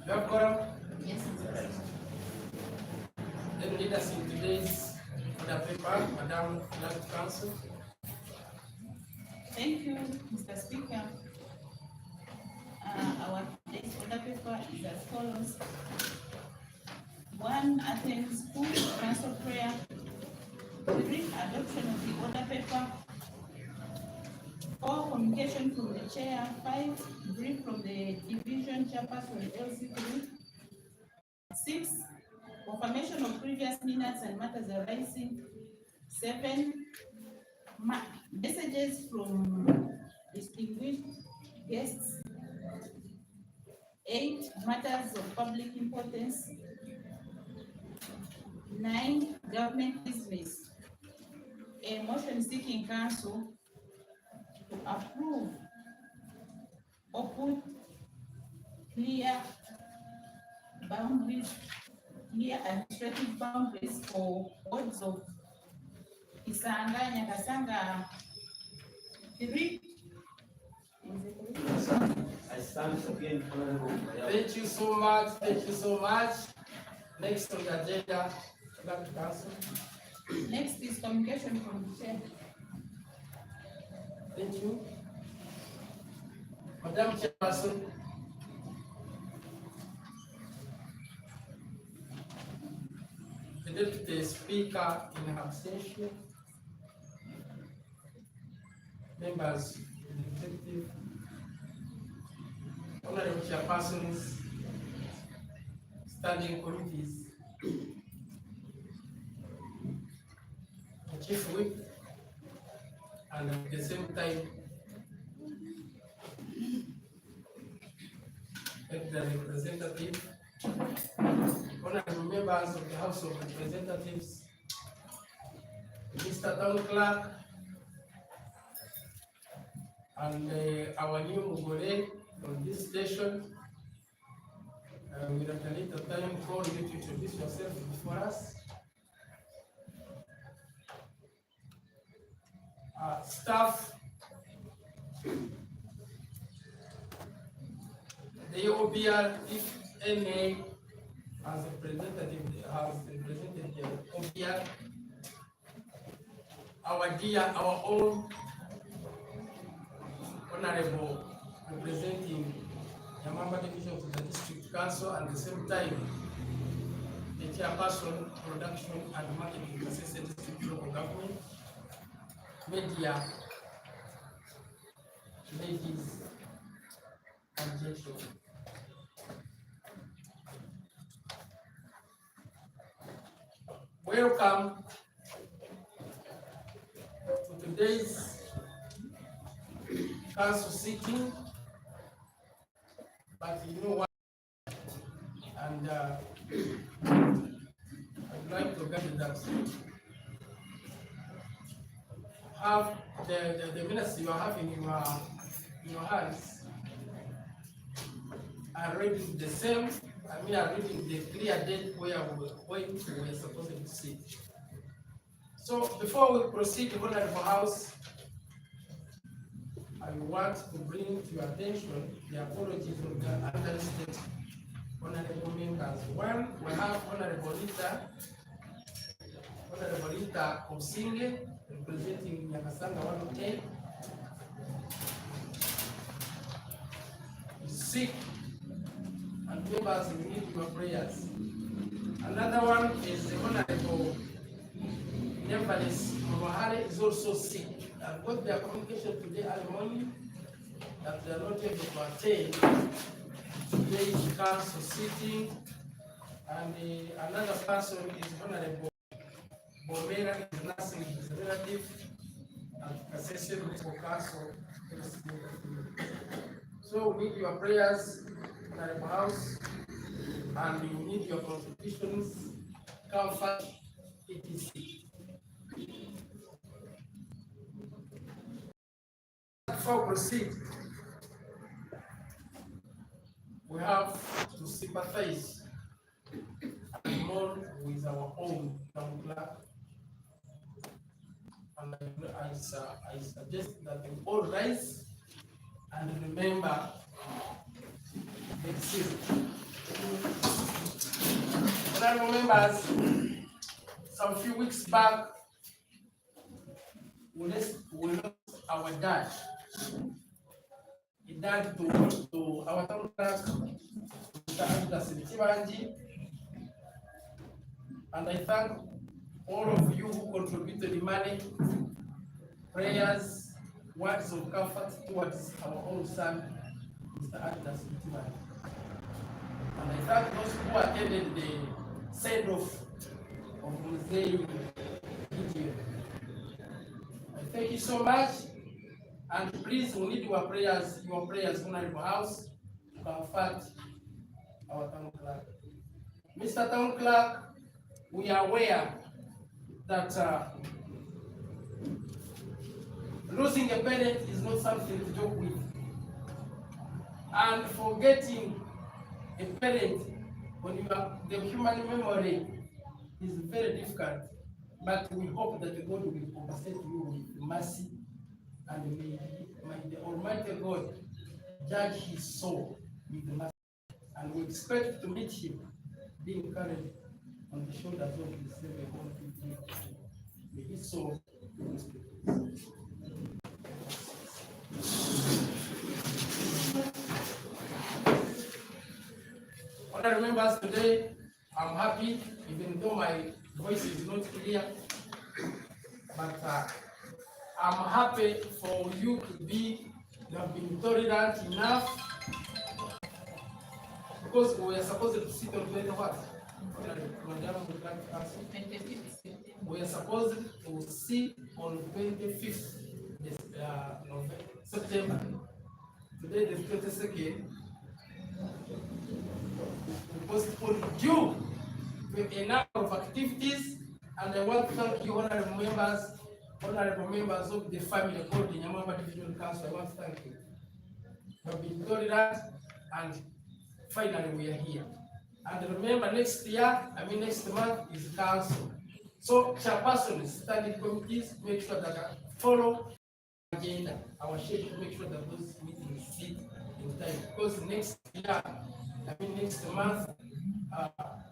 You have quorum? Yes. Then lead us in today's order paper, Madam Clerk Council. Thank you, Mr. Speaker. Our today's order paper is as follows. 1. Attend school council prayer. 3. Adoption of the order paper. 4. Communication from the chair. 5. Brief from the division chairperson LC3. 6. Confirmation of previous minutes and matters arising. 7. Messages from distinguished guests. 8. Matters of public importance. 9. Government business. A motion seeking council to approve or put clear boundaries, clear administrative boundaries for wards of Isanga, Nyakasanga 3. I stand again, Honorable. Thank you so much. Thank you so much. Next on the agenda, Clerk Council. Next is communication from the chair. Thank you. Madam Chairperson. The Deputy Speaker in absentia. Members of the Executive. Honorable Chairpersons. Standing committees. The Chief Whip. And at the same time, the representative, honorable members of the House of Representatives, Mr. Town Clerk, and our new Mugore from this station. We have a little time for you to introduce yourself before us. Staff, the OBR, if any, as a representative, has represented the OBR, our own honorable representing Nyamwamba division to the district council, and at the same time, the chairperson, production and marketing kasese district local government, media, ladies and gentlemen. Welcome to today's council sitting. But you know what? And I'd like to get that. Have the minutes you are having in your hands are reading the same. I mean, are reading the clear date where we're supposed to sit. So before we proceed to Honorable House, I want to bring to your attention the apologies of the underlisted honorable members. One, we have Honorable Rita Obsinge, representing Nyakasanga 110. Is sick, and members will need your prayers. Another one is the Honorable Nyamwamba is also sick. I've got their communication today early morning that they are not able to attend today's council sitting. And another person is Honorable Bomera, is nursing representative at kasese Municipal Council. So we need your prayers, Honorable House, and we need your contributions, comfort, etc. Before we proceed, we have to sympathize and mourn with our own town clerk. And I suggest that we all rise and remember the deceased. Honorable members, some few weeks back, we lost our dad. He died to our town clerk, Mr. and I thank all of you who contributed money, prayers, words of comfort towards our own son, Mr. Agnes Mtimanyi. And I thank those who attended the send-off of Mzee Gideon. I thank you so much, and please, we need your prayers in our house to comfort our town clerk. Mr. Town Clerk, we are aware that losing a parent is not something to joke with. And forgetting a parent when you have the human memory is very difficult. But we hope that God will compensate you with mercy, and may the Almighty God judge his soul with mercy. And we expect to meet him being carried on the shoulders of his Savior. May his soul be restored. Honorable members, today I'm happy, even though my voice is not clear, but I'm happy for you to have been tolerant enough, because we are supposed to sit on 20 what? We are supposed to sit on 25th September. Today the 22nd. We postponed due to a number of activities, and I want to thank you, honorable members of the family called the Nyamwamba Division Council. I want to thank you. You have been tolerant, and finally we are here. And remember, next month is council. So chairpersons, standing committees, make sure that I follow agenda, our schedule, make sure that those meetings sit in time. Because next month,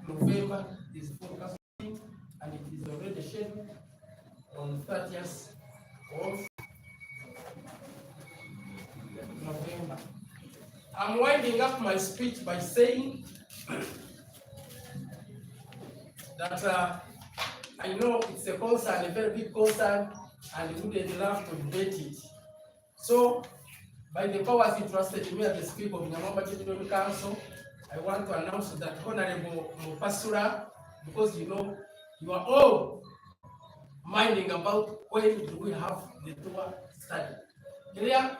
November is full council meeting, and it is already scheduled on 30th of November. I'm winding up my speech by saying that I know it's a concern, a very big concern, and we wouldn't love to debate it. So, by the powers entrusted to me as the Speaker of Nyamwamba Division Council, I want to announce that Honorable Mupasura, because you know, you are all minding about when do we have the tour study. Clear?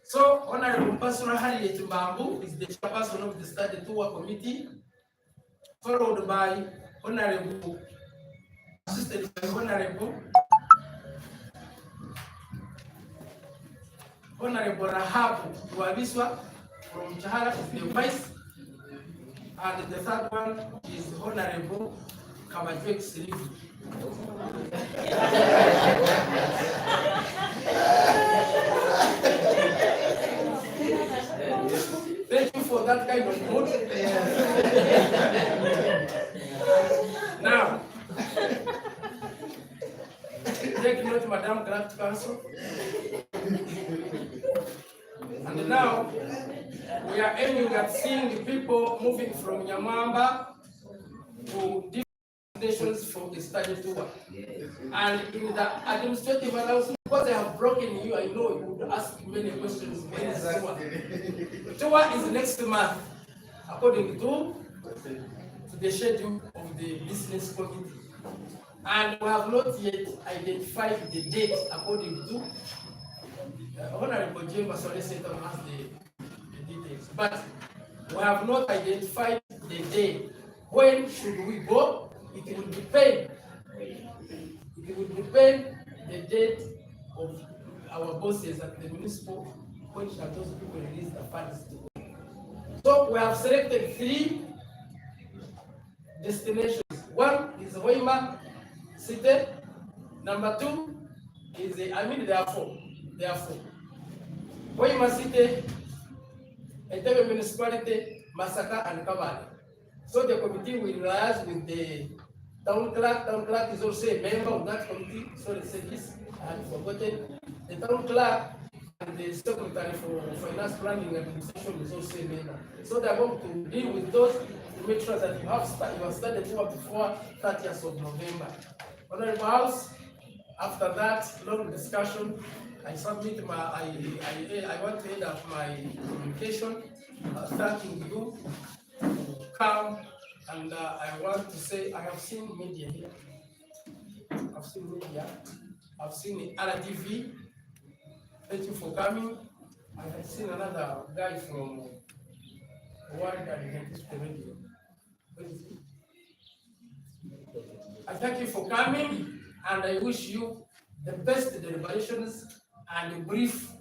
So, Honorable Mupasura Harriet Mbambu is the chairperson of the study tour committee, followed by Honorable, assisted by Honorable Rahabu Dualiswa from Chahara is the vice, and the third one is Honorable Kamajwek Silivi. Thank you for that kind of mood. Now, take note, Madam Grant Council. And now, we are aiming at seeing the people moving from Nyamwamba to different stations for the study tour. And in the administrative announcement, because I have broken you, I know you would ask many questions. When is the tour? The tour is next month, according to the schedule of the business committee. And we have not yet identified the date according to Honorable Jemba Solicitor has the details. But we have not identified the day. When should we go? It will depend. It will depend the date of our bosses at the municipal, when shall those people release the funds to go. So we have selected 3 destinations. One is Hoima City. Number 2 is there are 4. Hoima City, Entebbe Municipality, Masaka and Kabale. So the committee will liaise with the town clerk. Town clerk is also a member of that committee. So they said this, I had forgotten. The town clerk and the secretary for finance planning and administration is also a member. So they are going to deal with those to make sure that you have started work before 30th of November. Honorable House, after that long discussion, I submit my, I want to end up my communication, thanking you to come, and I want to say I have seen media here. I've seen media. I've seen RTV. Thank you for coming. I have seen another guy from World Adventist Radio. What is it? I thank you for coming, and I wish you the best deliberations and brief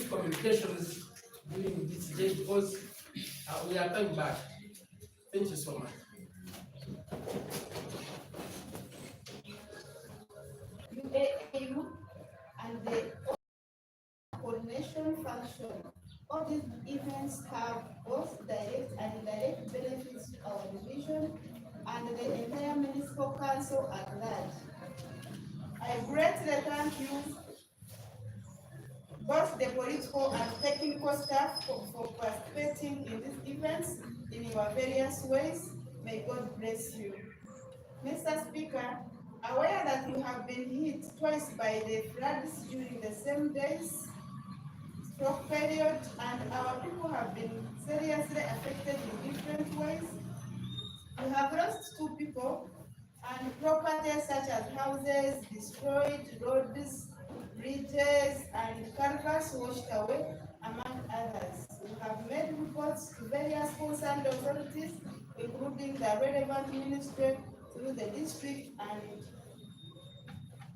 communications during this day, because we are coming back. Thank you so much. UAAU and the coordination function. All these events have both direct and indirect benefits to our division and the entire municipal council at large. I greatly thank you, both the political and technical staff, for participating in these events in your various ways. May God bless you. Mr. Speaker, aware that you have been hit twice by the floods during the same days, stroke period, and our people have been seriously affected in different ways. We have lost 2 people, and properties such as houses destroyed, roads, bridges, and culverts washed away, among others. We have made reports to various concerned authorities, including the relevant ministry through the district,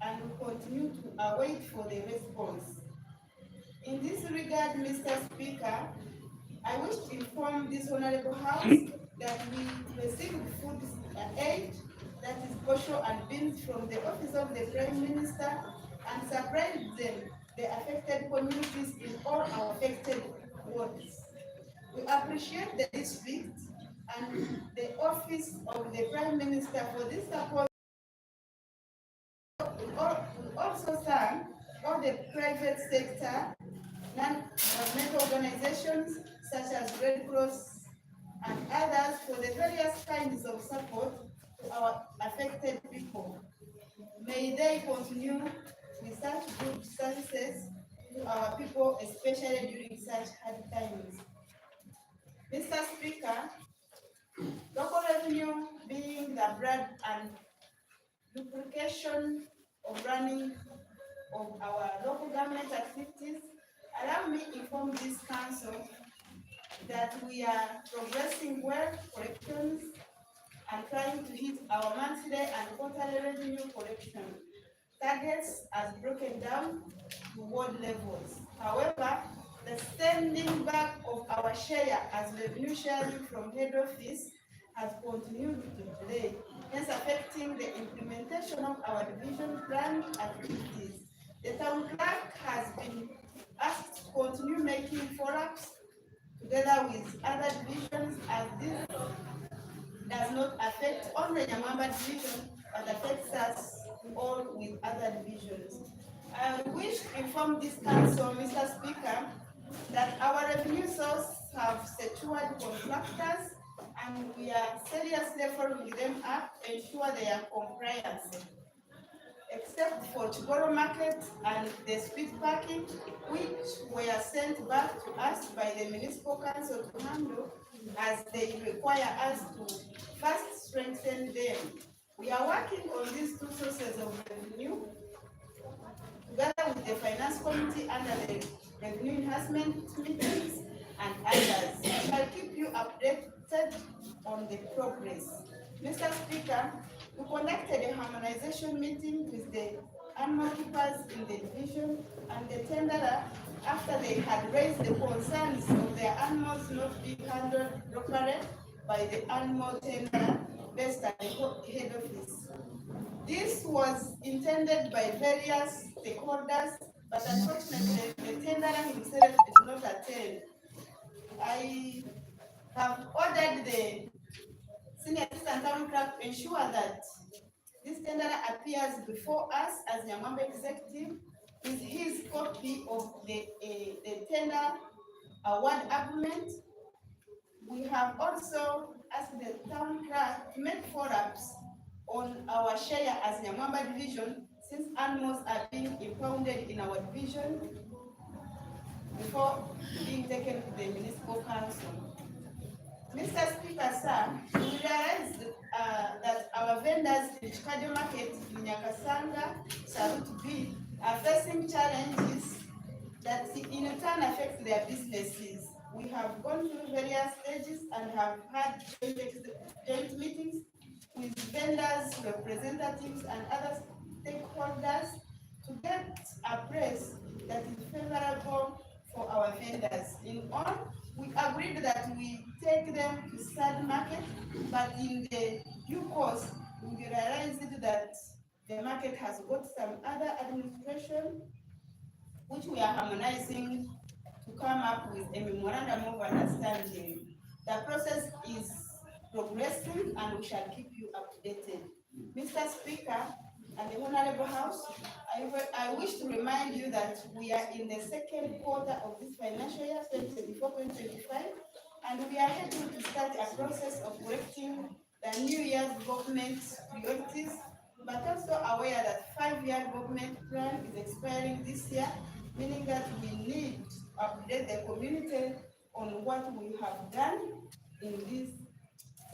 and we continue to await for the response. In this regard, Mr. Speaker, I wish to inform this Honorable House that we received food aid, that is kosho and beans, from the office of the Prime Minister, and supplied them, the affected communities in all our affected wards. We appreciate the district and the office of the Prime Minister for this support. We also thank all the private sector, non-governmental organizations such as Red Cross and others for the various kinds of support to our affected people. May they continue with such good services to our people, especially during such hard times. Mr. Speaker, local revenue being the blood and duplication of running of our local government activities, allow me to inform this council that we are progressing well collections and trying to hit our monthly and quarterly revenue collection targets as broken down to ward levels. However, the standing back of our share as revenue sharing from head office has continued to delay, hence affecting the implementation of our division plan activities. The town clerk has been asked to continue making follow-ups together with other divisions, as this does not affect only Nyamwamba division, but affects us all with other divisions. I wish to inform this council, Mr. Speaker, that our revenue source have secured contractors, and we are seriously following them up to ensure their compliance. Except for Chigoro Market and the street parking, which were sent back to us by the municipal council to handle, as they require us to first strengthen them. We are working on these 2 sources of revenue together with the finance committee under the revenue enhancement meetings and others. I shall keep you updated on the progress. Mr. Speaker, we conducted a harmonization meeting with the animal keepers in the division and the tenderer after they had raised the concerns of their animals not being handled locally by the animal tenderer based at the head office. This was intended by various stakeholders, but unfortunately the tenderer himself did not attend. I have ordered the senior assistant town clerk to ensure that this tender appears before us as Nyamwamba executive with his copy of the tender award agreement. We have also asked the town clerk to make follow-ups on our share as Nyamwamba division, since animals are being impounded in our division before being taken to the municipal council. Mr. Speaker, sir, we realize that our vendors in Chicago Market, in Nyakasanga, Salute B, are facing challenges that in turn affect their businesses. We have gone through various stages and have had joint meetings with vendors, representatives, and other stakeholders to get a price that is favorable for our vendors. In all, we agreed that we take them to third market, but in the due course, we realized that the market has got some other administration which we are harmonizing to come up with a memorandum of understanding. The process is progressing and we shall keep you updated. Mr. Speaker and the Honorable House, I wish to remind you that we are in the second quarter of this financial year, 2024-2025, and we are heading to start a process of correcting the new year's government priorities, but also aware that 5-year government plan is expiring this year, meaning that we need to update the community on what we have done in this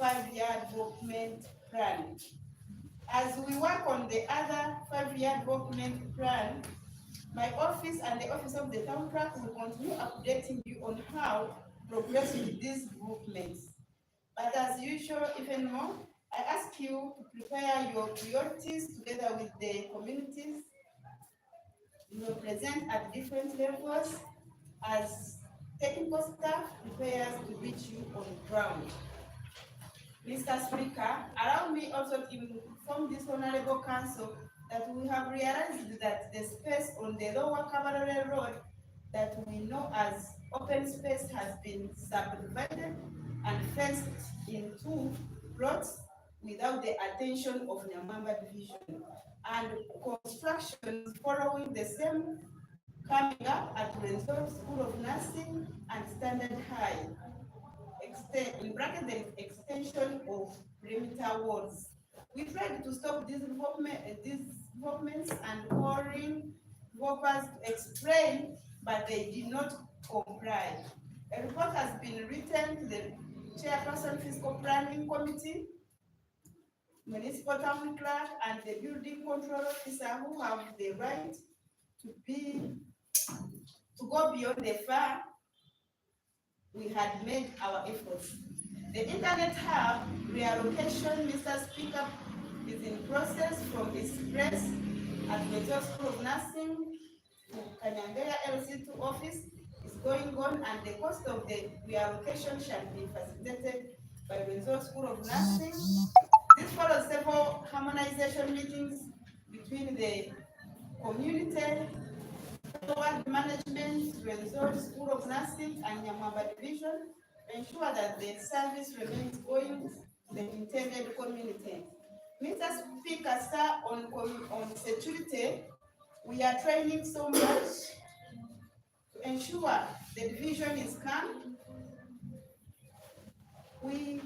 5-year government plan. As we work on the other 5-year government plan, my office and the office of the town clerk will continue updating you on how to progress with these movements. But as usual, even more, I ask you to prepare your priorities together with the communities you represent at different levels as technical staff prepares to reach you on the ground. Mr. Speaker, allow me also to inform this honorable council that we have realized that the space on the lower Cavalry Road that we know as open space has been subdivided and fenced into plots without the attention of Nyamwamba division, and construction following the same coming up at Renzo School of Nursing and Standard High. In bracket, there is extension of perimeter walls. We tried to stop these developments and calling developers to explain, but they did not comply. A report has been written to the chairperson fiscal planning committee, municipal town clerk, and the building control officer, who have the right to go beyond the far we had made our efforts. The internet hub reallocation, Mr. Speaker, is in process from its place at the School of Nursing to Kanyangaya LC2 office is going on, and the cost of the reallocation shall be facilitated by Renzo School of Nursing. This follows several harmonization meetings between the community, toward management, Renzo School of Nursing, and Nyamwamba division, ensure that the service remains going to the intended community. Mr. Speaker, sir, on security, we are training so much to ensure the division is calm. We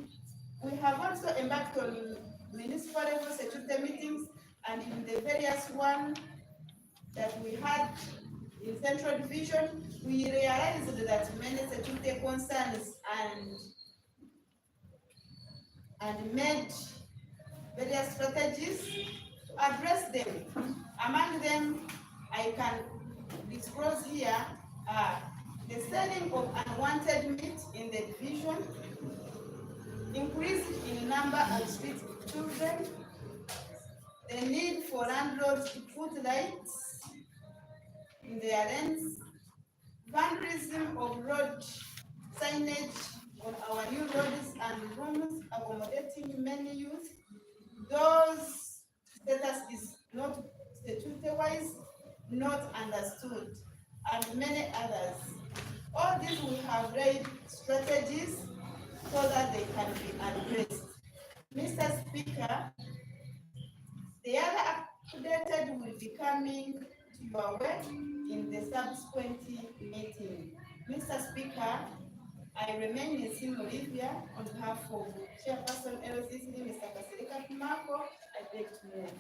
have also embarked on municipal level security meetings, and in the various one that we had in Central Division, we realized that many security concerns and made various strategies to address them. Among them, I can disclose here the selling of unwanted meat in the division, increase in number of street children, the need for landlords to put lights in their lanes, vandalism of road signage on our new roads and rooms accommodating many youth. Those status is not statutory-wise, not understood, and many others. All these we have laid strategies so that they can be addressed. Mr. Speaker, the other updated will be coming to your way in the subsequent meeting. Mr. Speaker, I remain in Olivia on behalf of Chairperson LCC, Mr. Kasese Kumako. I beg to move.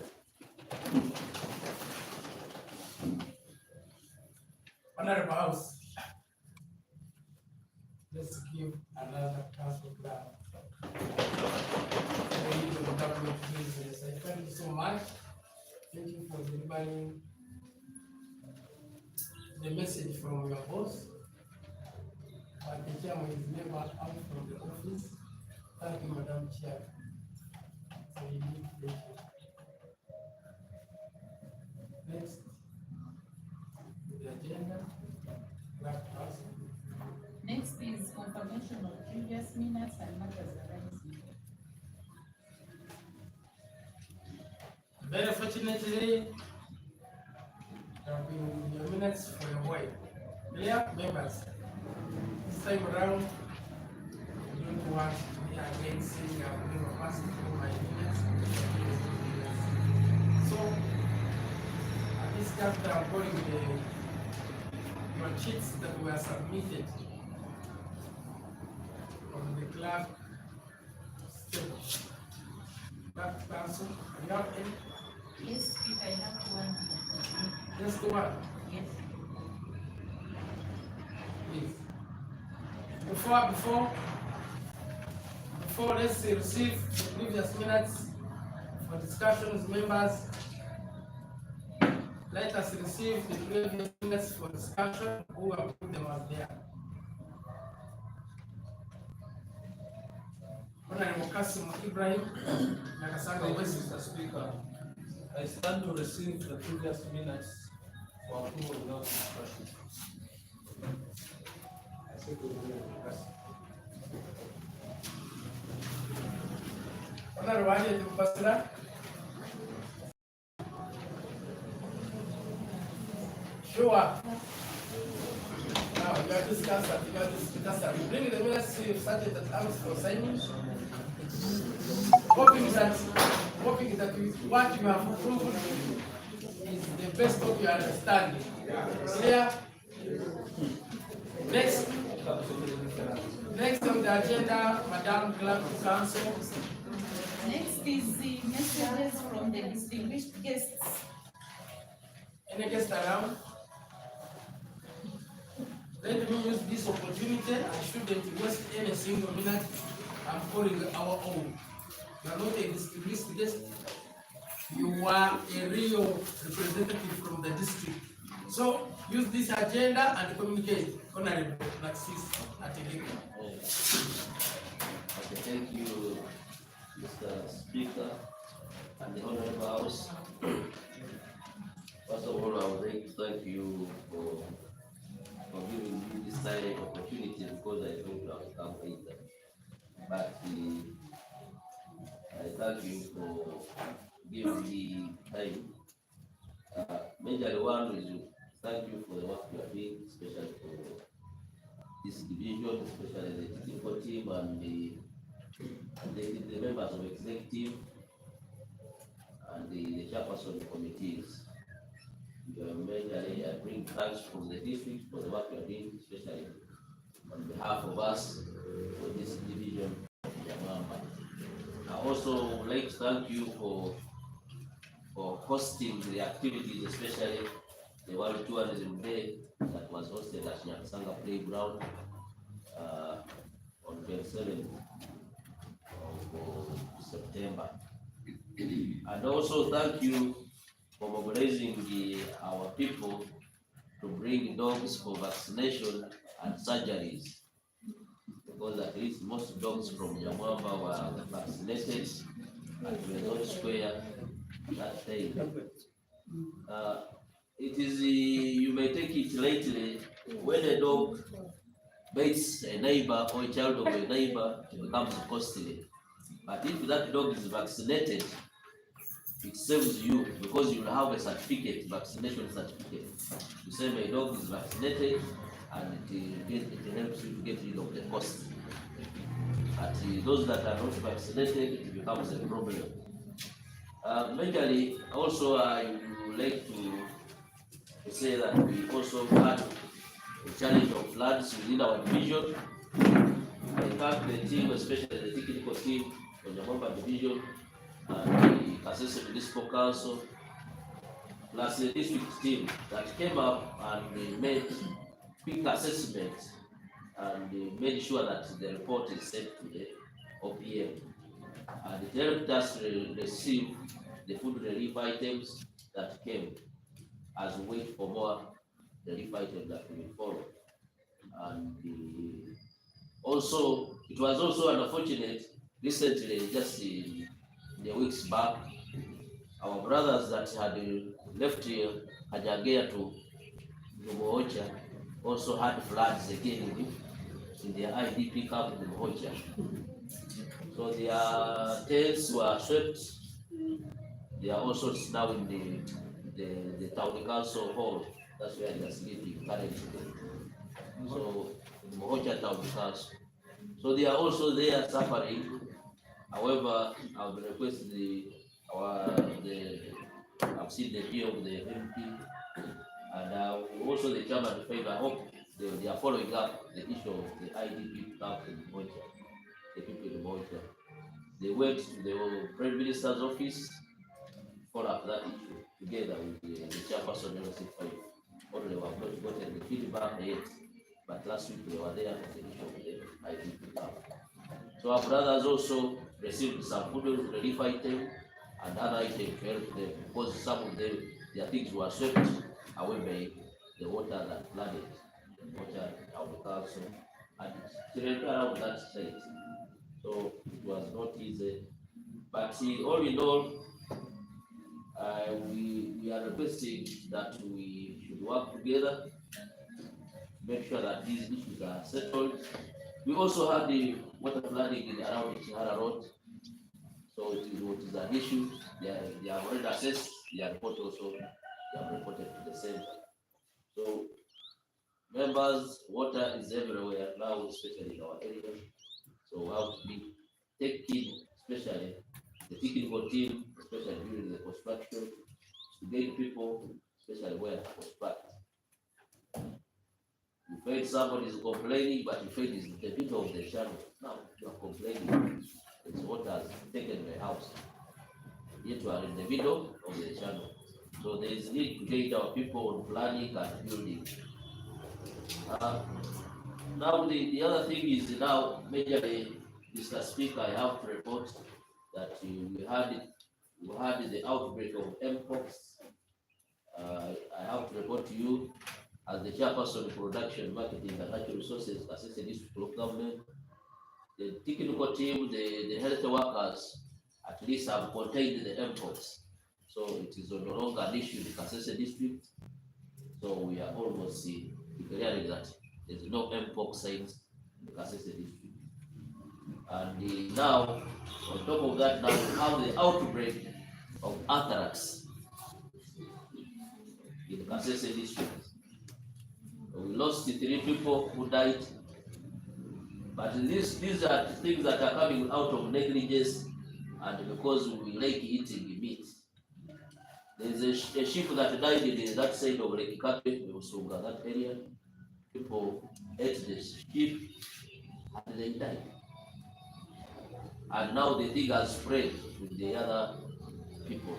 Honorable House, let's give another council clap. Thank you so much. Thank you for delivering the message from your boss. But the chairman is never out from the office. Thank you, Madam Chair. So you need to thank you. Next, the agenda. Next is confirmation of previous minutes and matters arising. Very fortunately, there have been your minutes for a while. Dear members, this time around, I don't want to hear again saying I'm going to pass through my minutes. So, at this chapter, I'm calling your sheets that were submitted from the clerk state. Clerk council, you have any? Yes, if I have one. Just one. Yes. Please. Before let's receive the previous minutes for discussions, members. Let us receive the previous minutes for discussion. Who have put them out there? Honorable Kasim Ibrahim, Nakasanga West. Mr. Speaker, I stand to receive the previous minutes for approval without discussion. I say good morning, Kasim. Honorable Ali Basra. Sure. Now, you have discussed that. Bring the minutes to you such that comes for signing. Hoping that what you have approved is the best of your understanding. Clear? Next on the agenda, Madam Clerk of Council. Next is the messages from the distinguished guests. Any guest around? Let me use this opportunity. I shouldn't waste any single minute. I'm calling our own. You are not a distinguished guest. You are a real representative from the district. So use this agenda and communicate. Honorable Maxis Ategeka. Okay, thank you, Mr. Speaker and the Honorable House. First of all, I would like to thank you for giving me this silent opportunity because I don't have come either. But I thank you for giving me time. Major one is thank you for the work you are doing, especially for this division, especially the technical team and the members of executive and the chairperson committees. Majorly, I bring thanks from the district for the work you are doing, especially on behalf of us for this division of Nyamwamba. I also would like to thank you for hosting the activities, especially the World Tourism Day that was hosted at Nyamsanga Playground on 27th of September. And also thank you for mobilizing our people to bring dogs for vaccination and surgeries, because at least most dogs from Nyamwamba were vaccinated and were not square that day. It is, you may take it lightly, when a dog bites a neighbor or a child of a neighbor, it becomes costly. But if that dog is vaccinated, it saves you because you will have a certificate, vaccination certificate. You say my dog is vaccinated, and it helps you to get rid of the cost. but those that are not vaccinated, it becomes a problem. Majorly, also I would like to say that we also had a challenge of floods within our division. I thank the team, especially the technical team from the Nyamwamba division and the kasese municipal council, plus the district team that came up and they made quick assessments and they made sure that the report is sent to the OPM. And it helped us receive the food relief items that came as we wait for more relief items that will follow. And also, it was also unfortunate recently, just in the weeks back, our brothers that had left Hajagea to Mohocha also had floods again in their IDP camp in Mohocha. So their tents were swept. They are also now in the town council hall. That's where they are sleeping currently. So in Mohocha town council. So they are also there suffering. However, I would request I've seen the view of the MP and also the chairman of favor. I hope they are following up the issue of the IDP camp in Mohocha, the people in Mohocha. They went to the Prime Minister's office to follow up that issue together with the chairperson of the LC5. Although they have not gotten the feedback yet, but last week they were there on the issue of the IDP camp. So our brothers also received some food relief items and other items to help them because some of them, their things were swept away by the water that flooded the water of the council and it around that state. So it was not easy. But all in all, we are requesting that we should work together to make sure that these issues are settled. We also had the water flooding around the Chihara Road. So it is an issue. They have already assessed their report also. They have reported to the center. So members, water is everywhere now, especially in our area. So we have to be taking, especially the technical team, especially during the construction, to get people, especially where construct. You find somebody is complaining, but you find it's the middle of the channel. Now you are complaining. It's water has taken the house. Yet you are in the middle of the channel. So there is need to get our people on planning and building. Now the other thing is now majorly, Mr. Speaker, I have to report that we had the outbreak of Mpox. I have to report to you as the chairperson of production, marketing, and natural resources, assistant district local government. The technical team, the health workers, at least have contained the Mpox. So it is no longer an issue in the Kasese district. So we are almost declaring that there is no Mpox signs in the Kasese district. And now, on top of that, now we have the outbreak of anthrax in the Kasese district. We lost 3 people who died. But these are things that are coming out of negligence and because we like eating meat. There's a sheep that died in that side of Lake Kape, Usunga, that area. People ate the sheep and they died. And now the thing has spread to the other people.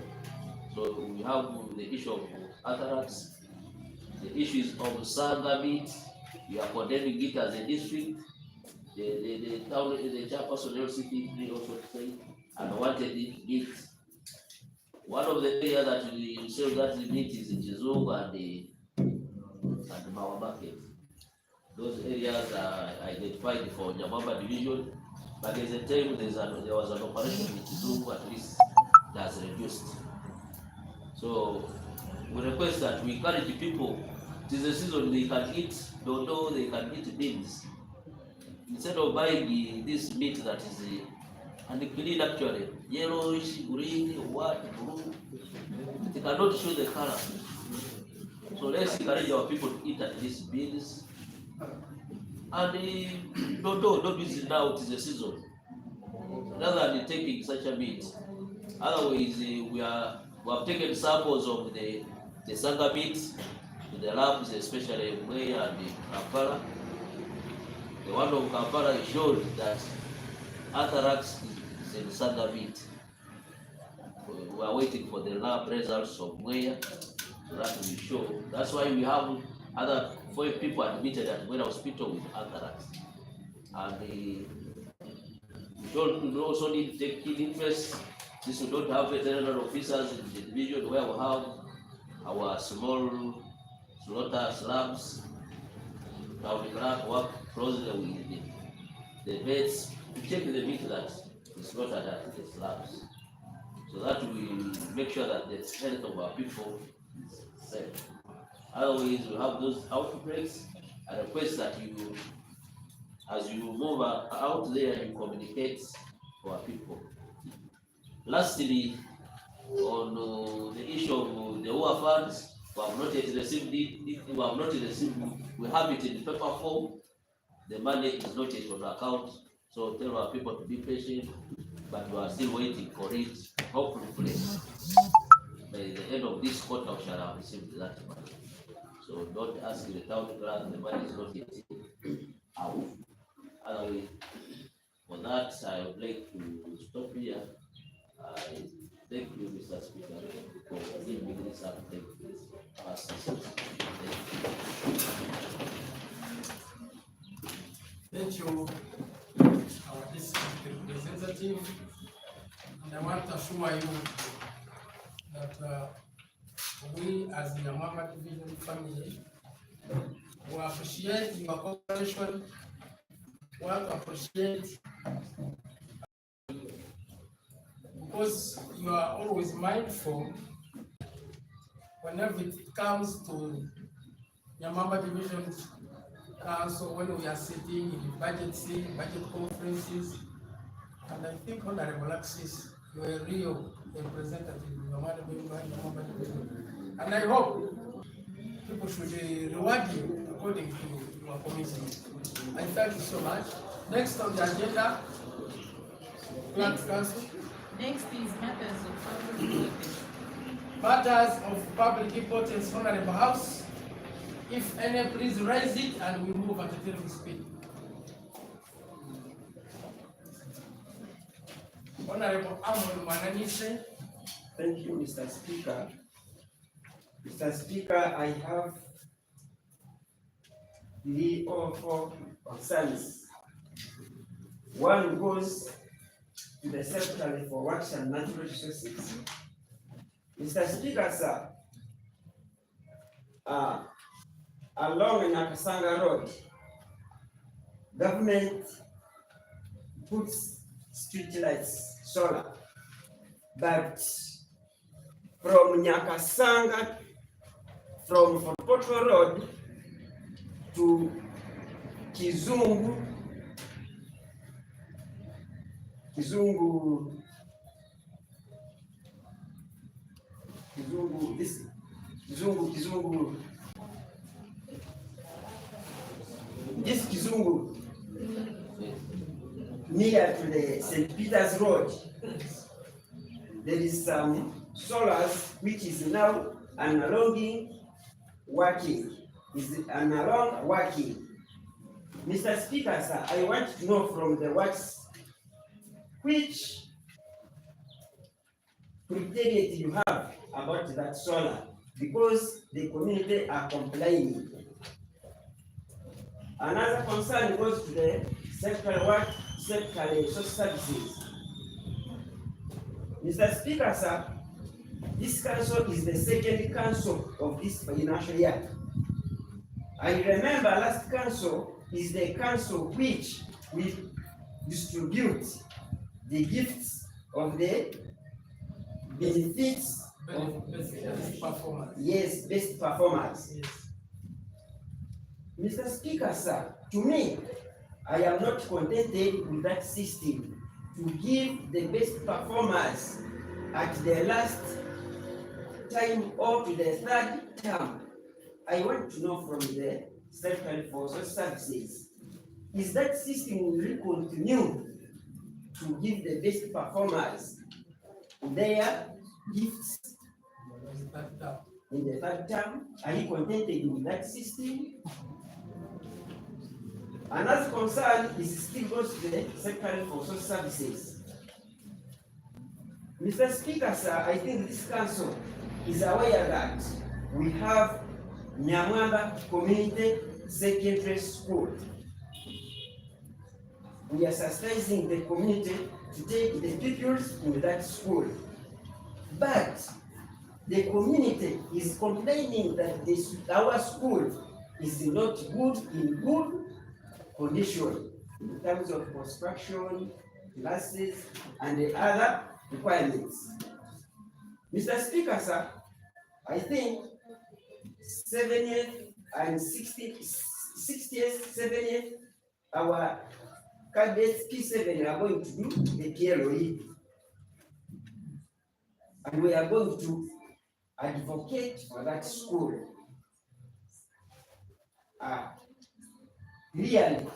So we have the issue of anthrax, the issues of sanga meat. We are condemning it as a district. The town, the chairperson LCP also said, and wanted it meat. One of the areas that we sell that meat is in Chizungu and Mawa Market. Those areas are identified for Nyamwamba division, but there's a time there was an operation in Chizungu, at least that's reduced. So we request that we encourage people. It is a season they can eat dodo, they can eat beans. Instead of buying this meat that is unclean actually, yellowish, green, white, blue, it cannot show the color. So let's encourage our people to eat at least beans. And dodo is now, it is a season. rather than taking such a meat. Otherwise, we have taken samples of the sanga meat to the labs, especially Mwea and Kampala. The one of Kampala showed that anthrax is in sanga meat. We are waiting for the lab results of Mwea, so that will show. That's why we have other 4 people admitted at Mwea Hospital with anthrax. And we also need to take keen interest. Since we don't have veterinary officers in the division where we have our small slaughter slabs, now we can work closely with the vets to check the meat that is slaughtered at the slabs, so that we make sure that the health of our people is safe. Otherwise, we have those outbreaks. I request that you, as you move out there, you communicate to our people. Lastly, on the issue of the OA funds, we have not yet received we have it in paper form. The money is not yet on account, so tell our people to be patient, but we are still waiting for it. Hopefully, by the end of this quarter, we shall have received that money. So don't ask the town grant, the money is not yet out. Otherwise, for that, I would like to stop here. Thank you, Mr. Speaker, for giving me this update. Thank you, our district representative. And I want to assure you that we as the Nyamwamba Division family will appreciate your cooperation. We want to appreciate because you are always mindful whenever it comes to Nyamwamba Division Council, when we are sitting in budget conferences, and I think Honorable Axis, you are a real representative of Nyamwamba Division. And I hope people should reward you according to your commitment. I thank you so much. Next on the agenda, Grant Council. Next is matters of public importance. Matters of public importance, Honorable House. If any, please raise it and we move at a terrific speed. Honorable Amon Mananise. Thank you, Mr. Speaker. Mr. Speaker, I have 3 or 4 concerns. One goes to the Secretary for Works and Natural Resources. Mr. Speaker, sir, along Nakasanga Road, government puts street lights, solar, but from Nyakasanga, from Forpoto Road to Kizungu, this Kizungu, near to the St. Peter's Road, there is some solars which is now working. Mr. Speaker, sir, I want to know from the works which criteria you have about that solar, because the community are complaining. Another concern goes to the Secretary Social Services. Mr. Speaker, sir, this council is the second council of this financial year. I remember last council is the council which will distribute the gifts of the benefits of best performance. Yes, best performance. Yes. Mr. Speaker, sir, to me, I am not contented with that system to give the best performers at the last time or to the third term. I want to know from the Secretary for Social Services, is that system will continue to give the best performers their gifts in the third term. Are you contented with that system? Another concern is still goes to the Secretary for Social Services. Mr. Speaker, sir, I think this council is aware that we have Nyamwamba Community Secondary School. We are sensitizing the community to take the pupils in that school. But the community is complaining that our school is not good in good condition in terms of construction, classes, and the other requirements. Mr. Speaker, sir, I think 70th and 60th, 70th, our cadets P7 are going to do the PLOE. And we are going to advocate for that school. Really,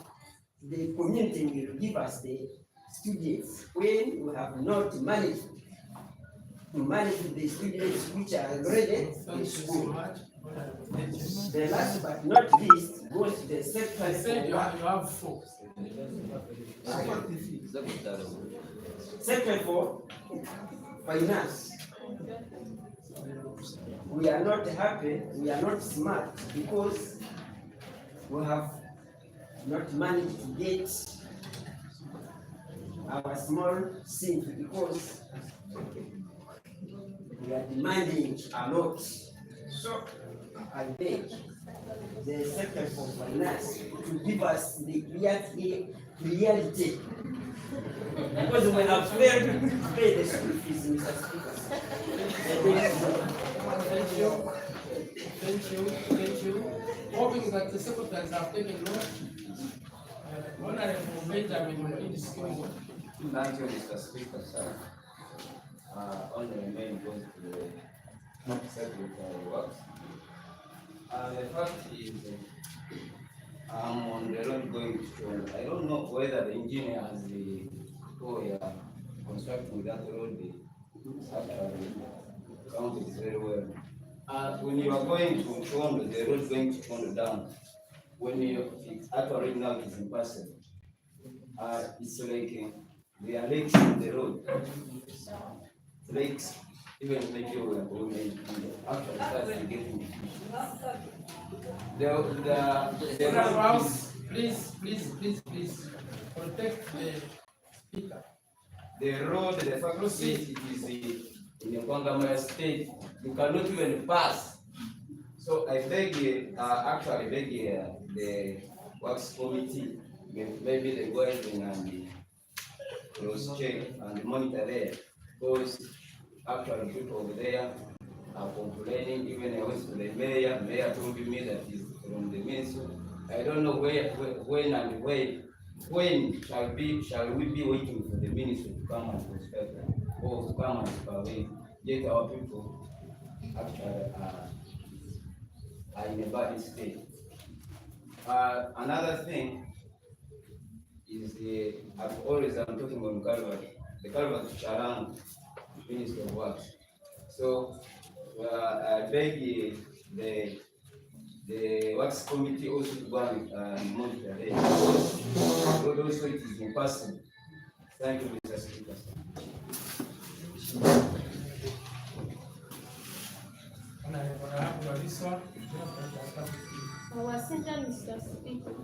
the community will give us the students when we have not managed to manage the students which are already in school. The last but not least goes to the Secretary. You have 4. Secretary for Finance. We are not happy, we are not smart because we have not managed to get our small sink because we are demanding a lot. So I beg the Secretary for Finance to give us the reality because we have failed to pay the school fees, Mr. Speaker. Thank you. Hoping that the secretaries have taken note. Honorable Benjamin in this Congo. Thank you, Mr. Speaker, sir. On the main goes to the Secretary Works. The fact is, I'm on the road going to, I don't know whether the engineer has the constructing that road actually counted very well. When you are going to Chondo, the road going to Chondo down, when it's actually now it's impassable. It's like they are lakes on the road. Lakes, even like you were going actually starts getting the House, please protect the speaker. The road, the faculty, it is in the Kwangama state. You cannot even pass. So I beg, actually beg the works committee, maybe the go ahead and the cross check and monitor there, because actually people over there are complaining. Even I went to the mayor told me that he's from the ministry. I don't know when shall we be waiting for the ministry to come and inspect or to come and supervise? Yet our people actually are in a bad state. Another thing is I'm talking on Calvary, the Calvary Charang, Minister of Works. So I beg the Works Committee also to go and monitor it. Also it is impossible. Thank you, Mr. Speaker. Wasija Mr. Speaker.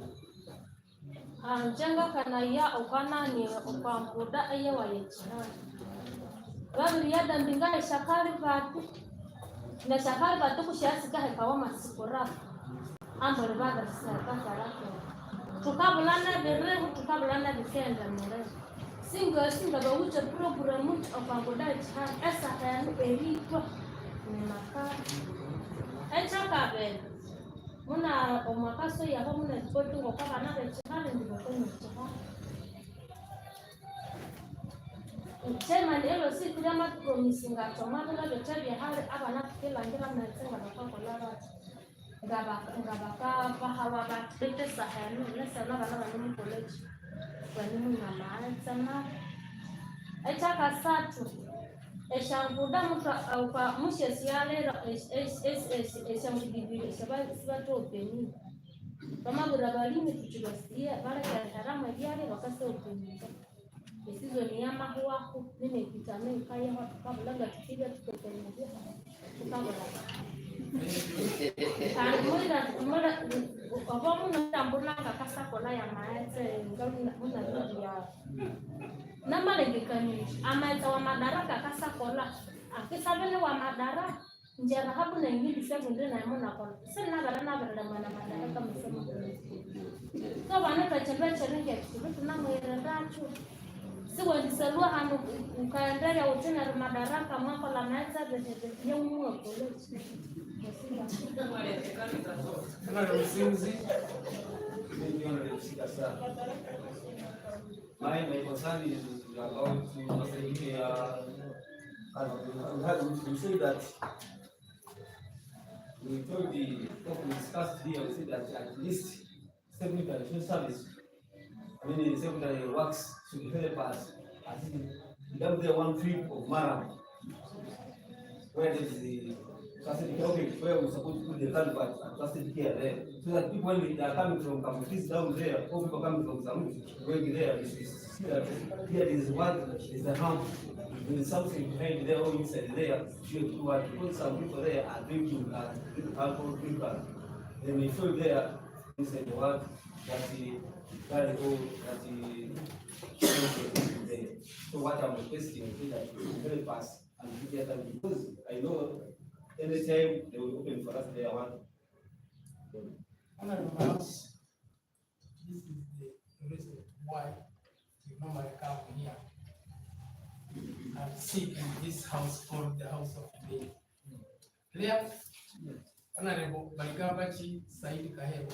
Jenga kana ya ukana ni ukwambuda aye wayechana. Babiri ya dambinga shakari batu. Na shakari batu kushasika hekawa masikora. Ambole baga saka rako. Tukabulana berehu tukabulana bikenda mere. Singa ba uche program ukwambuda chana esa kayanu erikwa ni makara. Echakabe. Muna omakaso yako muna chipotu ngokaba na bechana ndiko kwenye Chairman elo si kujama promising atoma bila bechabi hali aba na kila ngira na tsenga na kwa laba ngaba ka pahawa ba tete sahanu na sana bana bana college kwa nini na maana sana Echaka satu eshanguda mtu au kwa mushe sialero eshangudibire shabato openi kama burabalini tuchibasia bara karama yale wakase openi isizo ni yama huako nime kitame kaya watu kabla tukiga tukotengeneza tukabla mara kwa muna tambula kakasa kola ya maete ngauna muna ya na malengekani amaeta wa madaraka kasa kola akisabele wa madaraka njera hapo na ingili sasa ndio na mona kola sina gara na bara mana madaraka msema so bana tachembea challenge kitu tunamwera ndacho siwa ndisalwa hano ukaendelea utena madaraka mwako la maeta ya umwa kola My concern is about to say that we told the talk we discussed here, we said that at least secondary service, I mean the secondary works should help us. I think down there 1 trip of Maram, where there is the where we're supposed to put the culvert and trusted here there, so that people when they are coming from Kamutis down there, or people coming from Zamu going there, here is what is the harm. There is something behind there or inside there. Because some people there are drinking alcohol, then we feel there inside the work that the very old that the so what I'm requesting is that you help us and get them, because I know anytime they will open for us there one. Honorable House, this is the reason why you normally come here and sit in this house called the House of Debate. Clear? Honorable Balgabachi Said Kahero.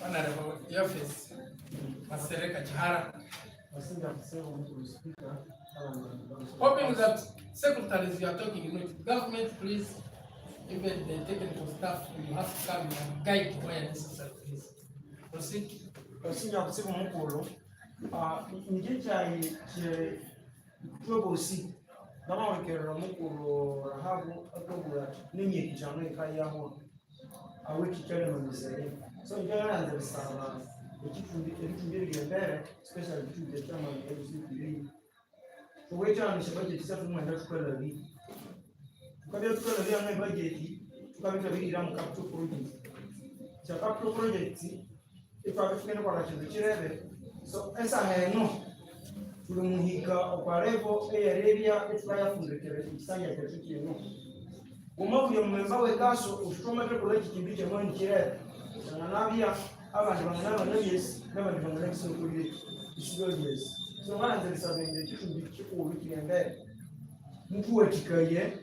Honorable Yafis Masereka Chahara. Hoping that secretaries you are talking with government, please, even the technical staff, you have to come and guide where necessary, please. Proceed. Sinya kusiku mukuru ngicayi kyobosi namawekera mukuru rahabu atobura nimyekijano ikayaho awekikere nomizere so ngiranze bisaba ekifumbire mbere especially to the chairman of the so wecha nishabaje tisa tumwenda tukola bi tukabya tukola bi amwe budget tukabya bibira mu capital project cha capital project ifakufika kwa kintu kirebe so esa heno tulumuhika okwarevo eyarebya etwayafundikire ikisanya cyacu kintu umavuye mu memba we kaso ushoma cyo kuri kikimbije mu kirebe sana nabya abantu bangana n'abyes n'abantu bangana n'isukuri isigo yes so banze bisabenge cy'undi cy'ubu kirende mtu wetikaye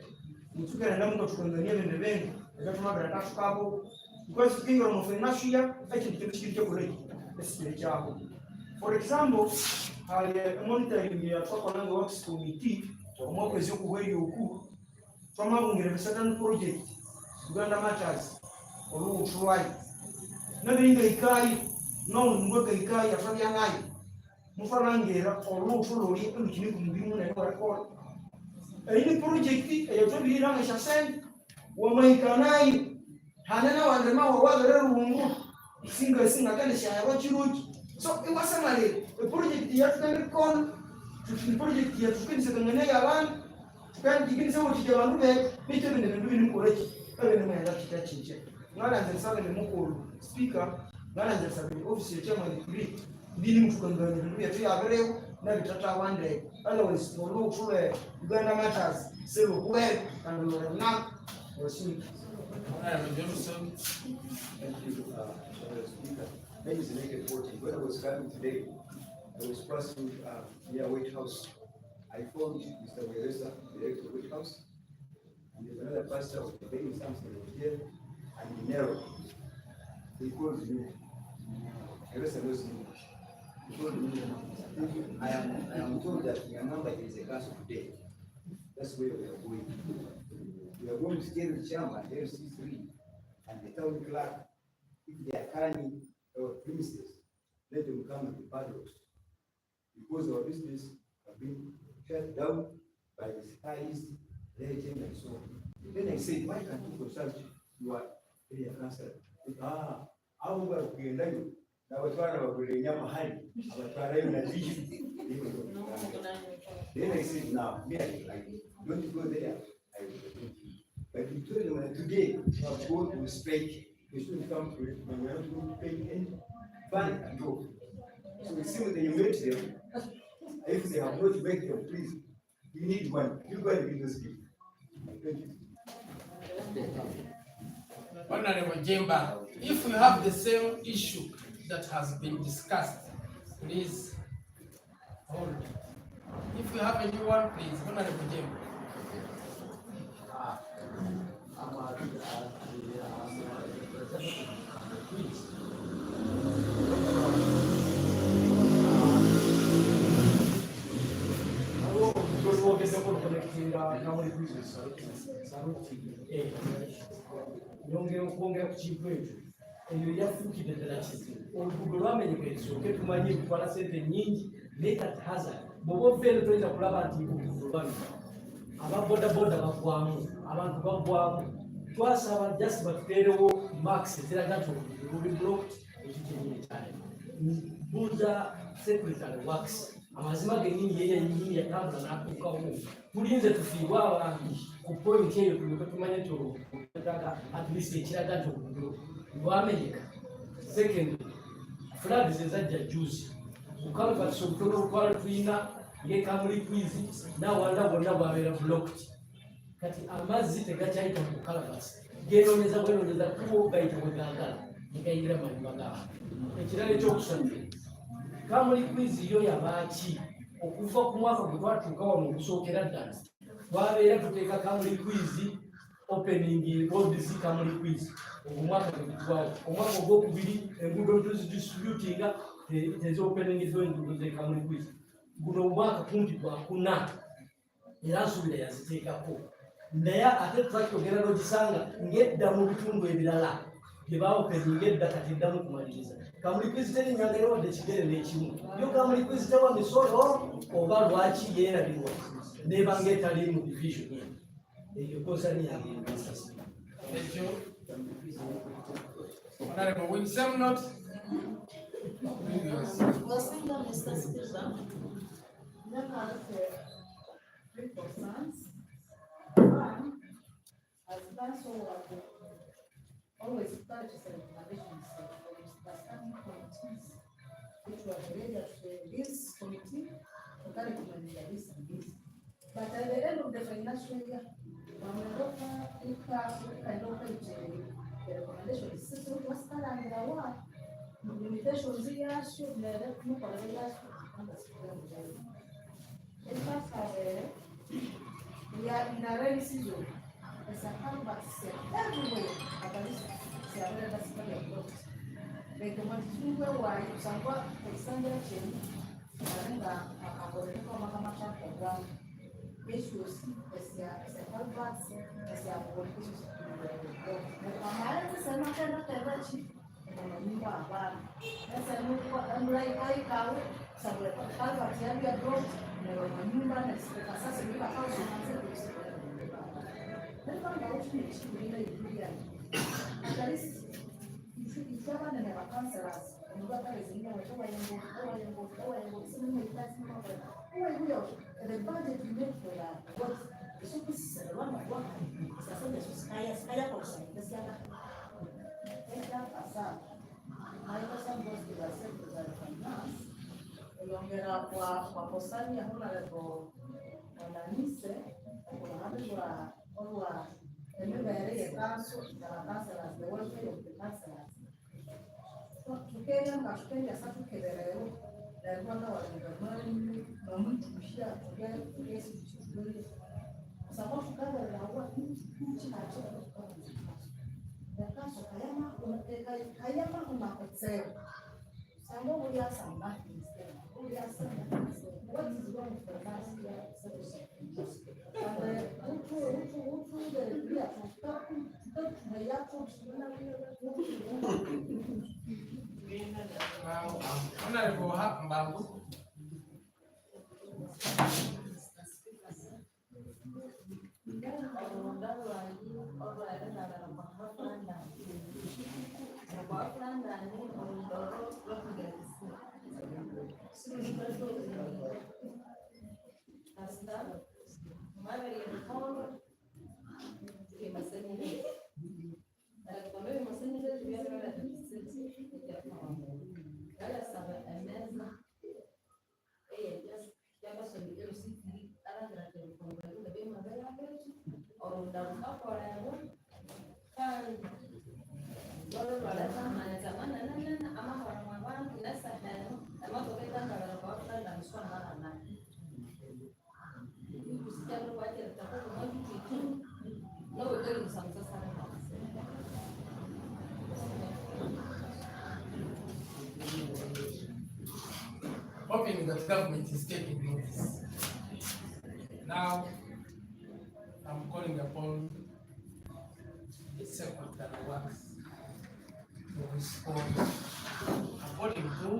mtu kana ndamuka tukondania bende bende ekatuma gara takabo because thinking of financial year, I can take it away. For example, I monitoring the Tokonanga Works Committee, or more as you where you from a certain project, Uganda Matters, or try. Nothing they carry, no work they carry a family eye. Mufarangera, or no follow it, and you can be more than record. Any project, I told you, I shall send. Wamaikanai hanana wandema wawagere rungu singa kale shaya wachiruji so iwasamale project ya tukani kon project ya tukani sekangane ya ban tukani jikini sawo chija bandu be bito bende ndu ni korechi kale ni mwenda chiche ngala nze sabe ni mukuru speaker ngala nze sabe office ya chairman kuri ndini mtukangana ndu ya tuya abereo na bitata wande otherwise no look for Uganda Matters selo kwe and na Johnson. Thank you, Speaker. My name is Naked 40. When I was coming today, I was passing near White House. I found Mr. Weresa, director of White House, and there's another pastor of the Baby Samson here, and Nero. He called me. Weresa knows me. He told me, I am told that Nyamwamba is a council today. That's where we are going. We are going to tell the chairman, LC3, and the town clerk, if they are carrying our premises, let them come to the padlocks. Because our business have been shut down by the skies, legend, and so on. Then I said, why can't you consult your area council? How about Kuyendayo? Now we're trying to bring Nyama High, our Tarayo Nation. Then I said, now, don't go there. But we told them today, our board will speak. We shouldn't come to it, but we are not going to pay any fund and go. So we see when you meet them, if they have not met them, please, you need one. You go and be those people. Thank you. Honorable Jemba, if you have the same issue that has been discussed, please hold it. If you have a new one, please, Honorable Jemba. Kuongera ku kintu ekyo eyo yafuukidde ddala kizibu oluguudo lwamenyeka ekisooke tumanyi kutwala sente nnyingi naye kati hazard bw'oba oveero toyinza kulaba nti oluguudo lwamenyeka ababodaboda bagwamu abantu bagwamu twasaba just batuteerewo max eziraga nti oluguudo luli blocked ekyo kyenyini cyane buuza secretary works amazima gennyini yeyo yennyini yatambula n'atuukawo tulinze tufiibwe abantu ku point eyo tulyoke tumanye nti oluguudo at least ekiraga nti oluguudo lwamenyeka. Second, floods ezajja juzi bukalvats obutono obutwala tulina ng'ekamuli kwizi n'awalala bonna bwabeera blocked kati amazzi tegakyayita mu kalvats genoonyeza bwenoonyeza kubo gayita bwe gaagala negayingira mu mayumba g'abantu. Ekirala ekyokusatu kamuli kwizi yo yabaaki okuva ku mwaka gwe twatuuka wano okusookera ddala twabeera tuteeka kamuli kwizi opening roads kamuli kwizi omwaka gwetutwawo omwaka ogwokubiri enguudo tuzidistributinga teziopeningiddwa enguudo zekamuli kwizi guno omwaka kumpi gwakuna era nsuubira yaziteekako naye ate twakitogera n'ogisanga ng'edda mu bitundu ebirala bye baopeninga edda kati eddamu kumaliriza kamuli kwizi terinyanga era wadde ekigere n'ekimu yo kamuli kwizi tewa misolo oba lwaki yeerabirwa nebanga etali mu division eyo konsani yange empasasi. Thank you. Honorable Wilson, not. Mr. Speaker, there are three concerns. One, as council always touches the recommendations of the standing committees, which were made at this committee, for that recommendation this and this. But at the end of the financial year, the recommendation is still was limitations yasho n'ebyokumukola byasho in a rainy season, there's a canvas everywhere. abere basi bali abroad. Beke mwantuwe wa kusangwa kusanga chini. Arenga akabore kama kama chapa kwa issues esa Harvard esa politics. Amara sema tena tena chini. Nyumba hapana. Sasa nuko amrai kai kawe sababu Harvard yangu ya abroad na nyumba na sasa nyumba kwa sababu kwa posani ya huna lepo wananise kuna hapo remember area council the councillors, the welfare of the councillors. Tukenya na Kenya sasa tukeleleo na rwanda walimani na mtu mshia kugea kesi chukuli. Sababu tukada na huwa nchi na chochote kwa the council kayama unapoteo. Sababu ya samaki instead. What is wrong with the council? Honorable Mbangu. Hoping that government is taking notice. Now, I'm calling upon the Secretary of Works to respond according to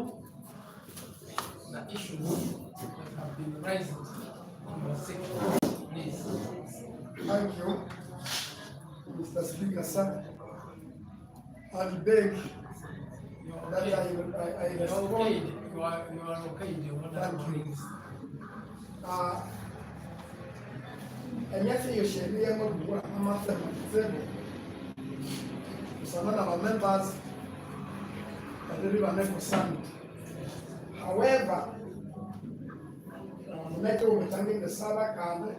the issues that have been rising in the sector. Please. Thank you, Mr. Speaker, sir. I beg that I respond. You are okay. Thank you. And yes, you should be able to work among them. Some of our members are the River Summit. However, Metal will be thanking the Sabbath card.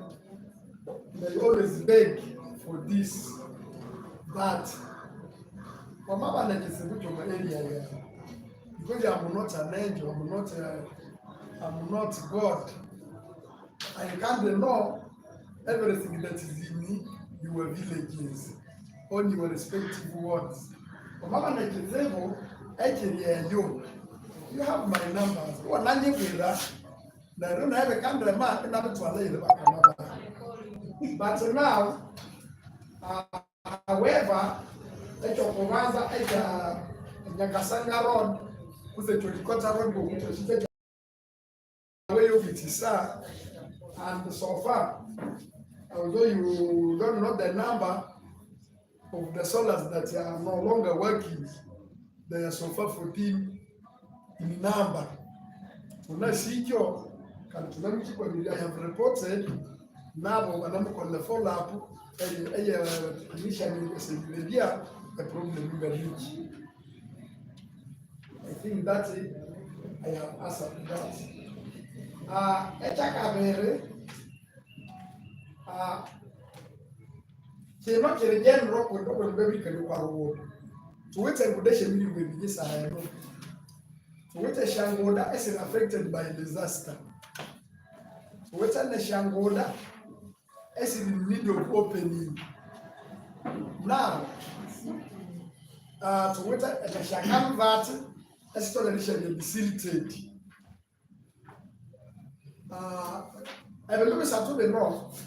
They always beg for this, that for my area, because I'm not an angel, I'm not God. I can't know everything that is in your villages, on your respective wards. For my actually, you have my numbers. What I with that? I don't have a cameraman, and I'm to but now, however, at your Kovanza, at Nyakasanga Road, with the Cholikota Road, which is the way of it is, and so far, although you don't know the number of the solars that are no longer working, they are so far 14 in number. When I see you, I have reported. Now, when I'm on the follow-up, initially a problem in the reach. I think that's it. I have answered that. Not a general when baby can do our work. To which I would actually will be this I know. To which a Shangoda is affected by disaster. To which a Shangoda is in the need of opening. Now, to what a shakam vat, a story facilitated. I will look at the north.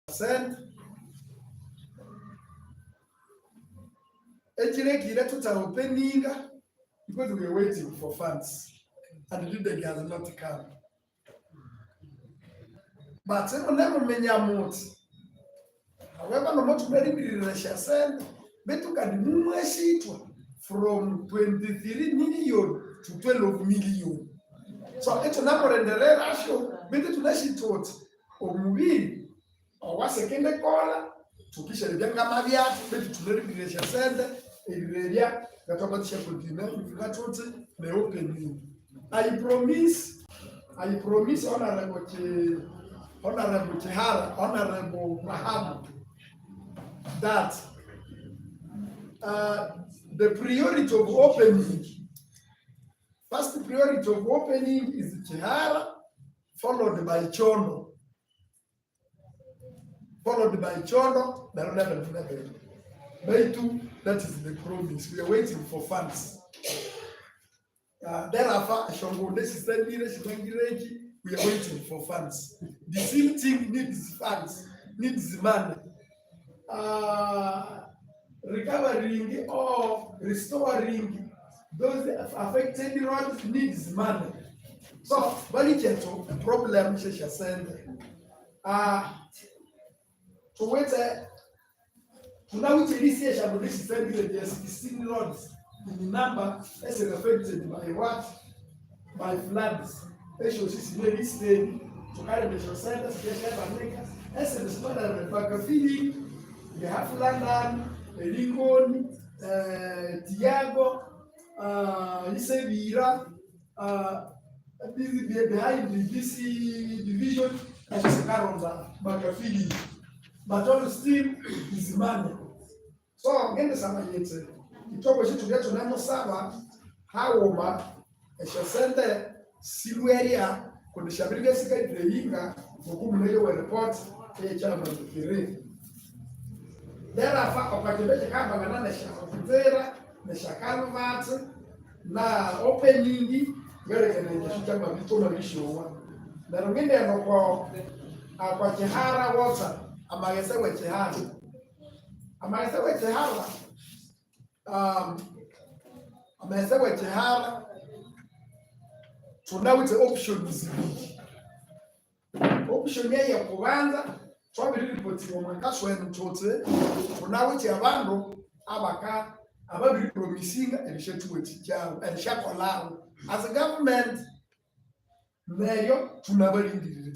Said, Ejireki to our opening because we were waiting for funds and the day has not come. But I never many amount. However, no much very said, but you can move from 23 million to 12 million. So it's number in the ratio, but it's less it what or movie or what second caller to kiss a young Maria, but to very said, a area that about shepherd dinner, if you got what they open you. I promise, Honorable Chihara, Honorable Rahab, that the priority of opening, first priority of opening is Chihara, followed by Chono. There will never be. Baitu, that is the promise. We are waiting for funds. Thereafter, we are waiting for funds. The same thing needs funds, needs money. Recovering or restoring those affected roads needs money. So, the problem she send to wait to now which this year shall be 16 roads in number as affected by what? By floods. They should see very stay to carry the center, special America, as a small and back feeling. You have London, Lincoln, Tiago, Isevira, behind the DC division, and Sakaranda, Macafili. But all still is money. So again, the summer yet. You talk about to get to Nano Saba, how a shall send the Siluria, when the Shabriga Secret, the Yinga, whom they will report a chairman of the ring. Thereafter, opakibete kama ganana shakutera na shakalvat na opening gere kene kishuta mabitoma bishowa na rungende yanoko kwa Chihara water amagesewe Chihara tunawite options option ya kubanza twabiri report mu mwakaso eno tote tunawite abantu abaka ababiri promising elishetuweti cyangwa elishakolao as a government nayo tunabarindiriye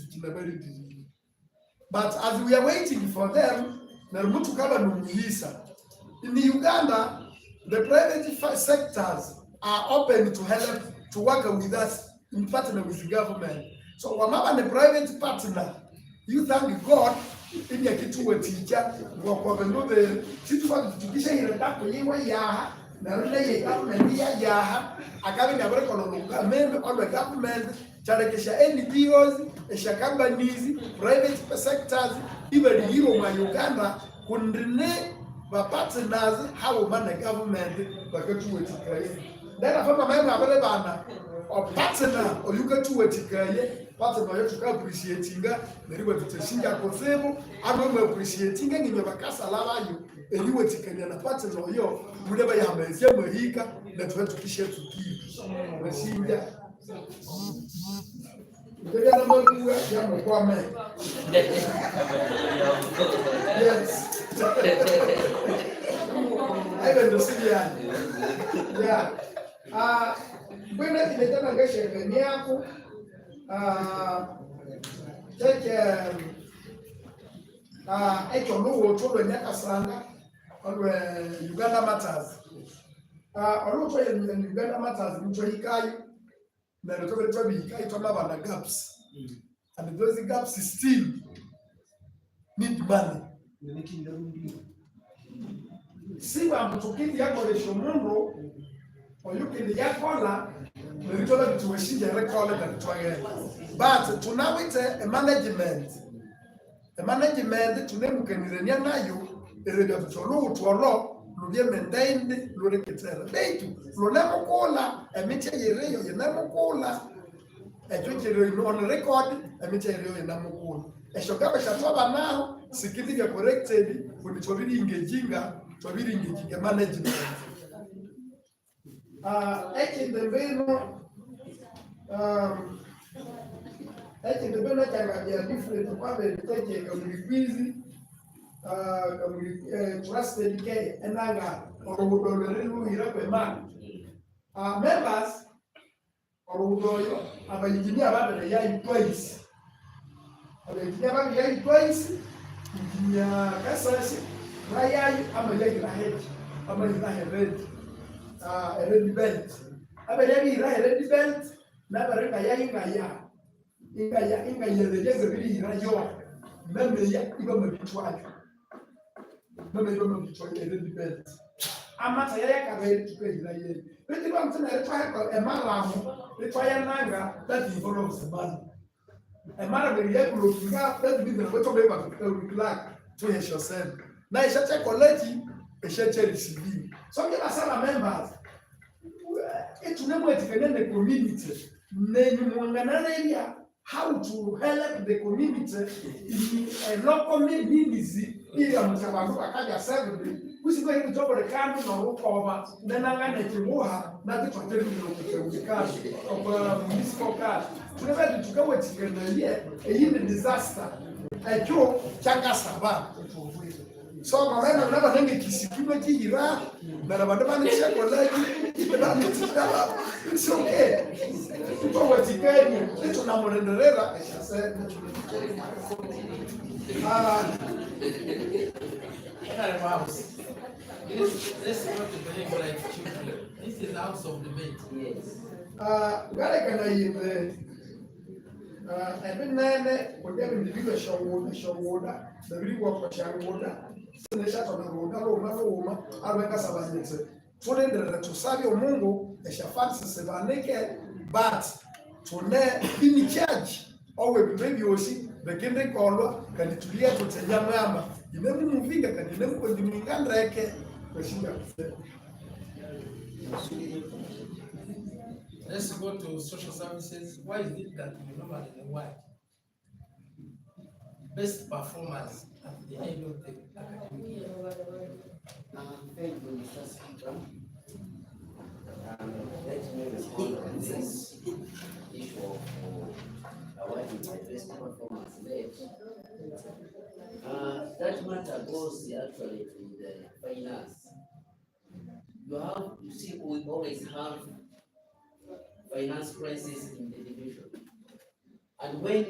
but as we are waiting for them na mtu kama numuhisa in Uganda the private sectors are open to help to work with us in partner with the government. So wamama the private partner, you thank God in your kituwe teacher kwa the situation tukisha ile kuyiwa yaha na rule government yaha akabi na bora kono government on the government charekesha NGOs esha companies private sectors even hiro ma Uganda kundine ba partners how man the government bakatuwe tikaye ndana fama mama abale bana or partner or you get to tikaye partner yetu ka appreciatinga neriwe tuteshinga kosebo amwe appreciatinga nginyo bakasa labayo eliwe tikanya na partner yo muleba ya mezi mwehika na tukishe tukivu washinja ndio na mungu ya mkwame yes aibe ndo sidia yeah bwana kimetana ngeshe ndani yako echo luwo todo nyaka sanga olwe Uganda matters oluto ya Uganda matters mto hikayo na ndoto letu hikayo kama bana gaps and those gaps still need money siwa mtukini yako lesho mungu oyukini yakola nilitola bituweshinja rekola na bitwaye but tunawite a management tunemukenirenia nayo eredia tutolo utwolo lubye maintained luleketera beitu lunemukula emiche yireyo yinemukula ekyo kiri on record emiche yireyo yinemukula esho gabe shatwaba naho sikiliga corrected kuni engaging management ekindembeno ekindembeno kyangabya different kwabe tekeka mulikwizi trusted care enanga olubudolere luhira kwemana members olubudoyo abayiginia babere yayi twice abayiginia babere yayi twice iginia kasese rayayi amayira red belt abere yabira red belt nabareka yayi ingaya leleze biri yo memeya iba mabitwayo red belt amata yakabere tukehira yeye beti bamtana retwa emaramu retwa yananga that involves money emara beri yakulokinga that be the beto be ba to to yourself na ishache collect ishache receive so many asala members etunemo etikene community nenyu mwangana area how to help the community in a local ministry ili amutabantu bakaja serve kusiba hivi jobo le kambi no rukova nenanga nekimuha na kitoteri n'okutewukazi oba municipal card tunabadi tukawe tikeneye eyindi disaster ekyo kyangasaba so mamena naba nenge kisikimo kihira na bantu banisha college ibana tsaba it's okay tuko watikanye tunamurenderera eshase Let's not behave like children. This is house of debate. Yes. Gare yive ebinene kujya individual shawuda the biri kwa shawuda sene shato na roma abeka sabanyetse tulendera tusabe omungu eshafatse sebaneke but tune in charge owe bibebi osi bekende kolwa kandi tulia tutenya mwamba imemu muvinga kandi nemu kondimingandreke kweshinga. Let's go to social services. Why is it that we normally award best performers at the end of the academic year? Thank you, Mr. Speaker. Let me respond on this issue of awarding the best performance led. That matter goes actually to the finance. You see, we always have finance crisis in the division. And when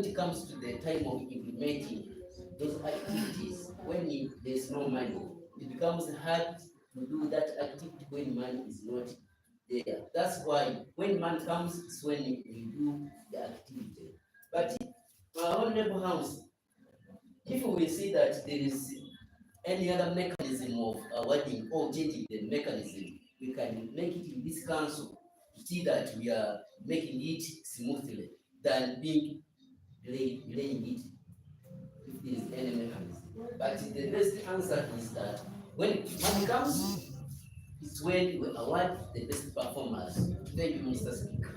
it comes to the time of implementing those activities, when there's no money, it becomes hard to do that activity when money is not there. That's why when money comes, it's when we do the activity. But Honorable House, if we see that there is any other mechanism of awarding or changing the mechanism, we can make it in this council to see that we are making it smoothly than being delaying it if there is any mechanism. But the best answer is that when money comes, it's when we award the best performers. Thank you, Mr. Speaker.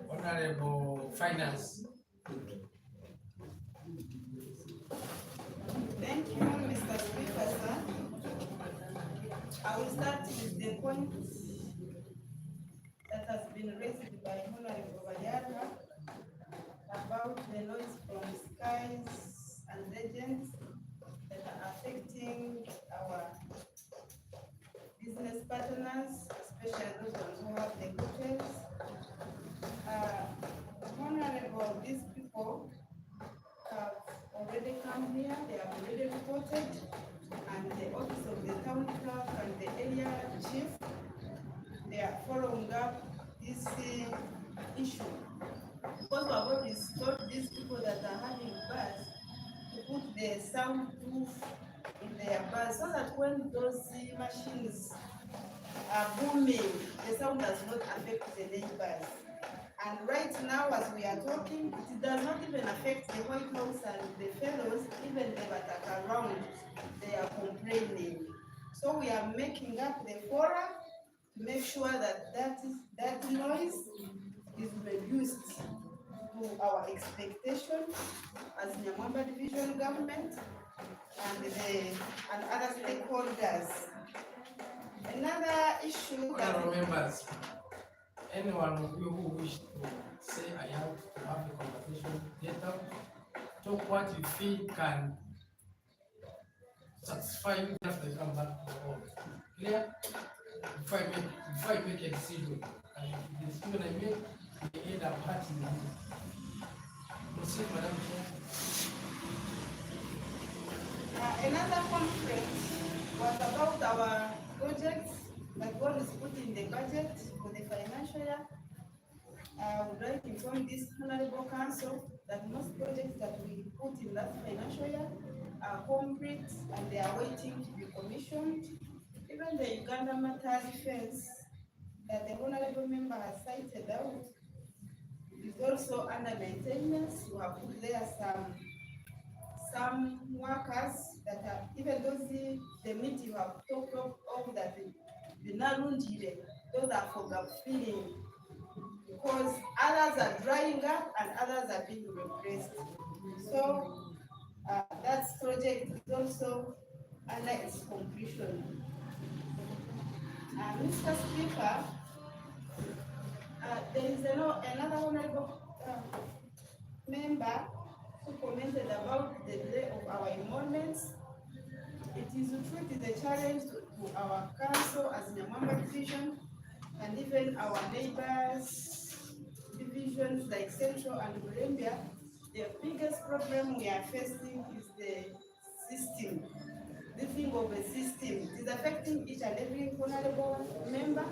Honorable Finance. Thank you, Mr. Speaker, sir. I will start with the point that has been raised by Honorable Vayara about the noise from skies and legends that are affecting our business partners, especially those ones who have the hotels. Honorable, these people have already come here, they have already reported, and the office of the town clerk and the area chief, they are following up this issue. Because we have always told these people that are having bars to put the soundproof in their bars so that when those machines are booming. The sound does not affect the neighbors. And right now, as we are talking, it does not even affect the White House and the fellows, even the Bataka around, they are complaining. So we are making up the forum to make sure that that noise is reduced to our expectation as Nyamwamba Division government and other stakeholders. Another issue that Honorable members, anyone of you who wish to say I have to have a conversation, get up, talk what you feel can satisfy you after you come back to the hall. Clear? Before I make a decision, and the decision I make may end up hurting you. Proceed, Madam Chair. another conflict was about our projects that God is put in the budget for the financial year. I would like to inform this Honorable Council that most projects that we put in that financial year are complete and they are waiting to be commissioned. Even the Uganda Matari fence that the Honorable Member has cited out is also under maintenance. We have put there some workers that are, even those the meat you have talked of that the Narundire, those are for gap filling, because others are drying up and others are being replaced. So that project is also under its completion. Mr. Speaker, there is another honorable member who commented about the delay of our emoluments. It is true, it is a challenge to our council as Nyamwamba division and even our neighbors divisions like Central and Columbia. The biggest problem we are facing is the system, the thing of the system. It is affecting each and every honorable member.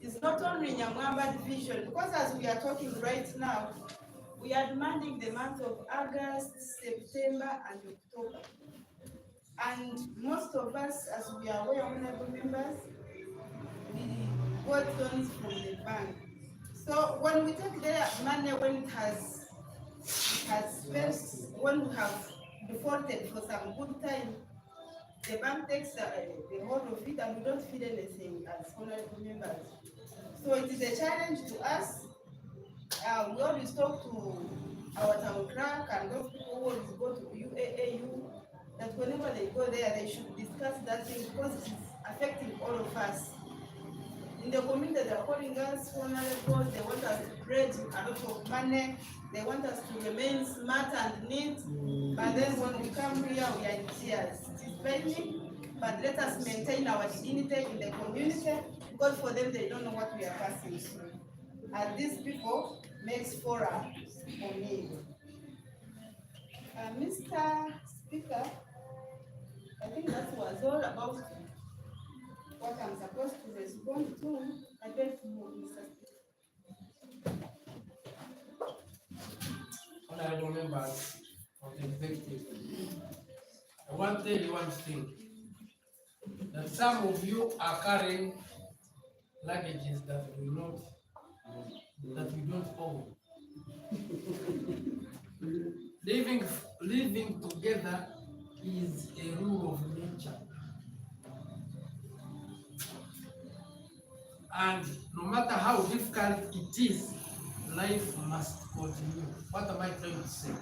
It's not only Nyamwamba division, because as we are talking right now, we are demanding the month of August, September, and October. And most of us, as we are aware, honorable members, we got loans from the bank. So when we take their money, when it has spent, when we have defaulted for some good time, the bank takes the whole of it and we don't feel anything as honorable members. So it is a challenge to us. We always talk to our town clerk and those people who always go to UAAU, that whenever they go there, they should discuss that thing because it is affecting all of us. In the community, they are calling us vulnerable, they want us to create a lot of money, they want us to remain smart and neat, but then when we come here, we are in tears. It is paining, but let us maintain our dignity in the community, because for them, they don't know what we are passing through. And these people makes forum for me. Mr. Speaker, I think that was all about what I'm supposed to respond to. I beg to move, Mr. Speaker. Honorable members of the executive, I want to tell you one thing, that some of you are carrying luggages that we don't own. Living together is a rule of nature. And no matter how difficult it is, life must continue. What am I trying to say?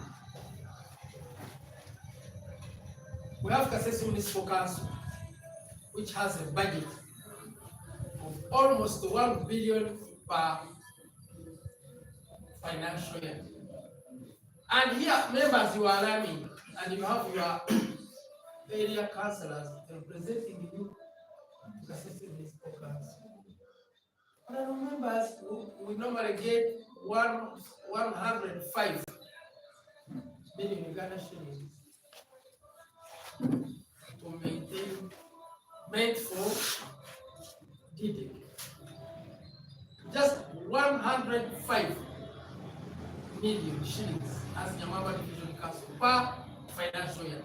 We have Kasese Municipal Council, which has a budget of almost 1 billion per financial year. And here, members, you are learning, and you have your area councillors representing you to Kasese Municipal Council. Honorable members, we normally get 105 million Uganda shillings to maintain, meant for DDIC. Just 105 million shillings as Nyamwamba Division Council per financial year.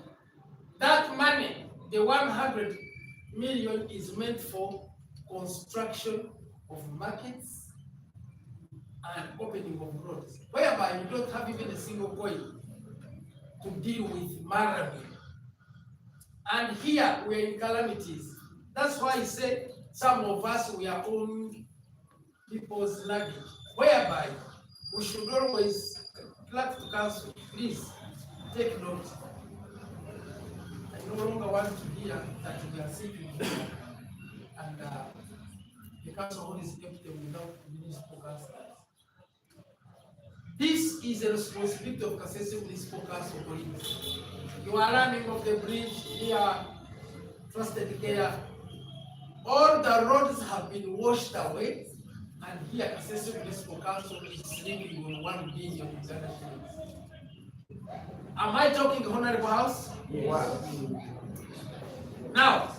That money, the 100 million, is meant for construction of markets and opening of roads, whereby you don't have even a single coin to deal with Marabi. And here we are in calamities. That's why I say some of us, we are on people's luggage, whereby we should always like to council, please take note. I no longer want to hear that we are sitting here and the council is empty without municipal councillors. This is a responsibility of kasese municipal council colleagues. You are running of the bridge here, trusted care. All the roads have been washed away, and here kasese municipal council is sleeping on 1 billion Uganda shillings. Am I talking honorable house? Wow. Now,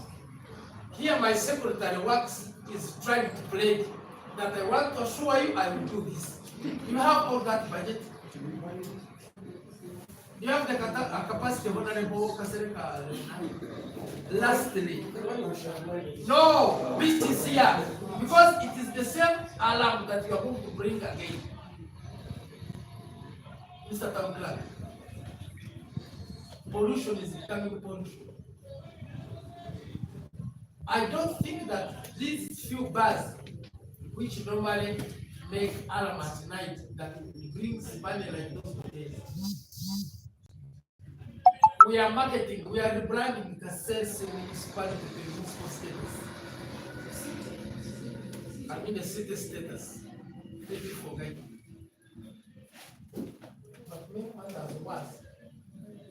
here my secretary works is trying to play that I want to assure you I will do this. You have all that budget. You have the capacity of honorable Kasereka. Lastly, no, this is here because it is the same alarm that you are going to bring again. Mr. Town Clerk, pollution is becoming pollution. I don't think that these few bars, which normally make alarm at night, that brings money like those days. We are marketing, we are rebranding kasese municipality to municipal status. I mean the city status. Thank you for guiding. But make matters worse.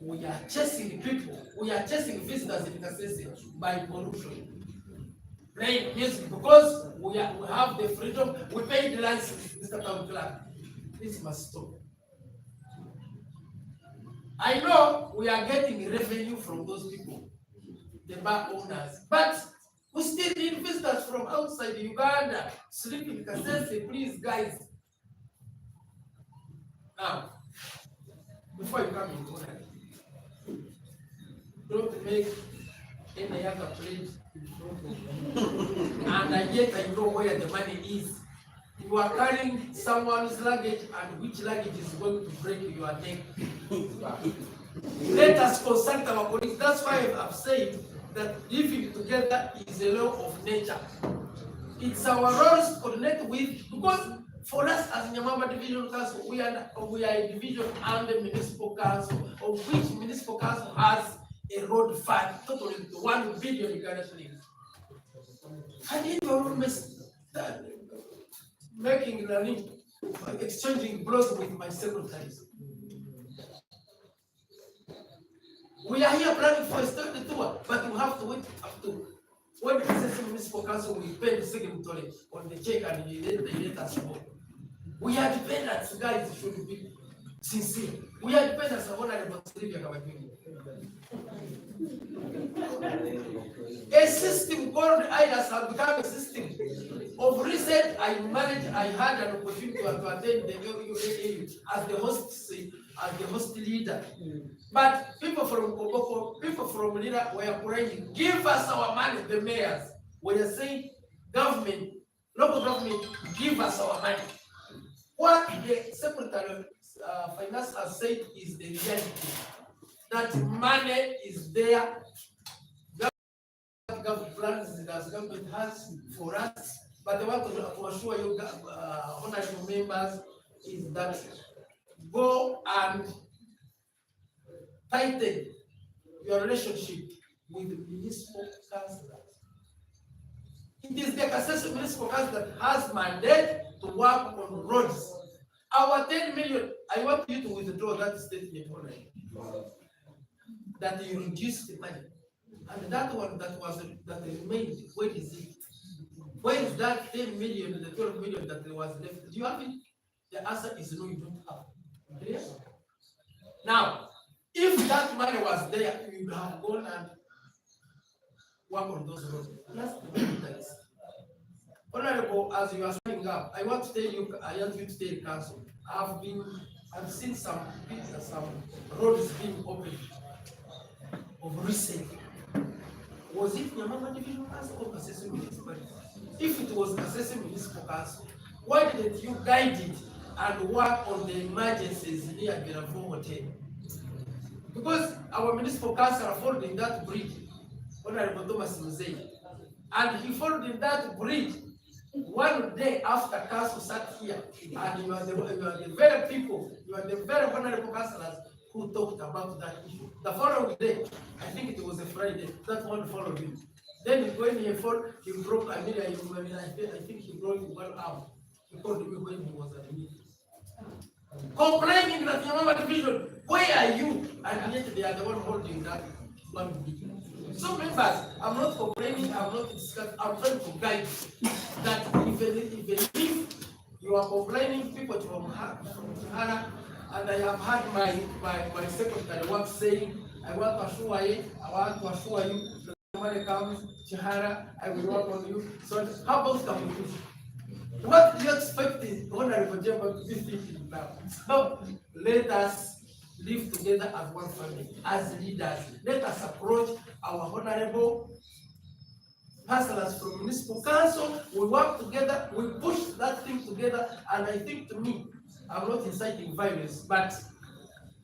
We are chasing people, we are chasing visitors in kasese by pollution. Playing music because we have the freedom, we pay the license, Mr. Town Clerk. This must stop. I know we are getting revenue from those people, the bar owners, but we still need visitors from outside Uganda, sleeping in kasese, please guys. Now, before you come in, don't make any other pledge. And yet I know where the money is. You are carrying someone's luggage, and which luggage is going to break your neck. Let us consult our colleagues. That's why I've said that living together is a law of nature. It's our roles to coordinate with, because for us as Nyamwamba Division Council, we are a division under municipal council, of which municipal council has a road fund totaling 1 billion Uganda shillings. And you are almost making learning, exchanging blows with my secretaries. We are here planning for a study tour, but we have to wait up to when the Kasese Municipal Council will pay the signatory on the check and they let us go. We are dependents, guys, should be sincere. We are dependents on Honorable Sylvia Kabagini. A system called IDAS has become a system. Of recent, I had an opportunity to attend the AU as the host leader. But people from Koboko, people from Lira were praying, give us our money, the mayors. We are saying, government, local government, give us our money. What the Secretary of Finance has said is the reality. That money is there. Government plans that government has for us. But I want to assure you, honorable members, is that go and tighten your relationship with the municipal councillors. It is the Kasese Municipal Council that has mandate to work on roads. Our 10 million, I want you to withdraw that statement already. That you reduce the money. And that one that remained, where is it? Where is that 10 million, the 12 million that was left? Do you have it? The answer is no, you don't have. Clear? Now, if that money was there, you would have gone and work on those roads. That's the maintenance. Honorable, as you are signing up, I want to tell you, I want you to tell the council, I've seen some roads being opened of recent. Was it Nyamwamba Division Council or Kasese Municipality? if it was kasese municipal council, why didn't you guide it and work on the emergencies near Birafo Hotel? Because our municipal council followed in that bridge, Honorable Thomas Muzei, and he followed in that bridge one day after council sat here, and you are the very people, you are the very honorable councillors who talked about that issue. The following day, I think it was a Friday, that one followed him. Then when he fought, he broke, I think he broke one arm. He called me when he was at the meeting. Complaining that Nyamwamba division, where are you? And yet they are the one holding that one big. So members, I'm not complaining, I'm not discussing, I'm trying to guide that even if you are complaining, people from Hana, and I have had my secretary work saying, I want to assure you, that the money comes, Chihara, I will work on you. So how about communication? What do you expect is Honorable Jemba to be thinking now? So let us live together as one family, as leaders. Let us approach our honorable councillors from municipal council. We work together, we push that thing together, and I think to me, I'm not inciting violence, but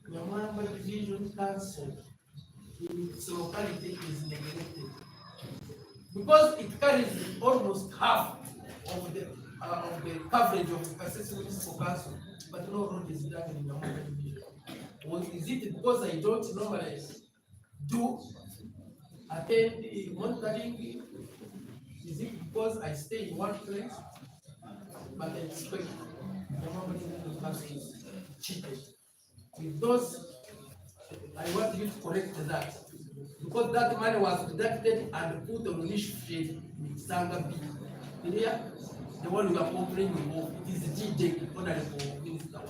Nyamwamba Division Council in its locality is neglected because it carries almost half of the coverage of the kasese municipal council, but no road is done in Nyamwamba Division. Or is it because I don't normally do attend monitoring? Is it because I stay in one place? But I expect Nyamwamba Division council is cheated. With those, I want you to correct that. Because that money was deducted and put on niche shade with Sanga B. The one we are complaining of, it is G-Day, Honorable Minister.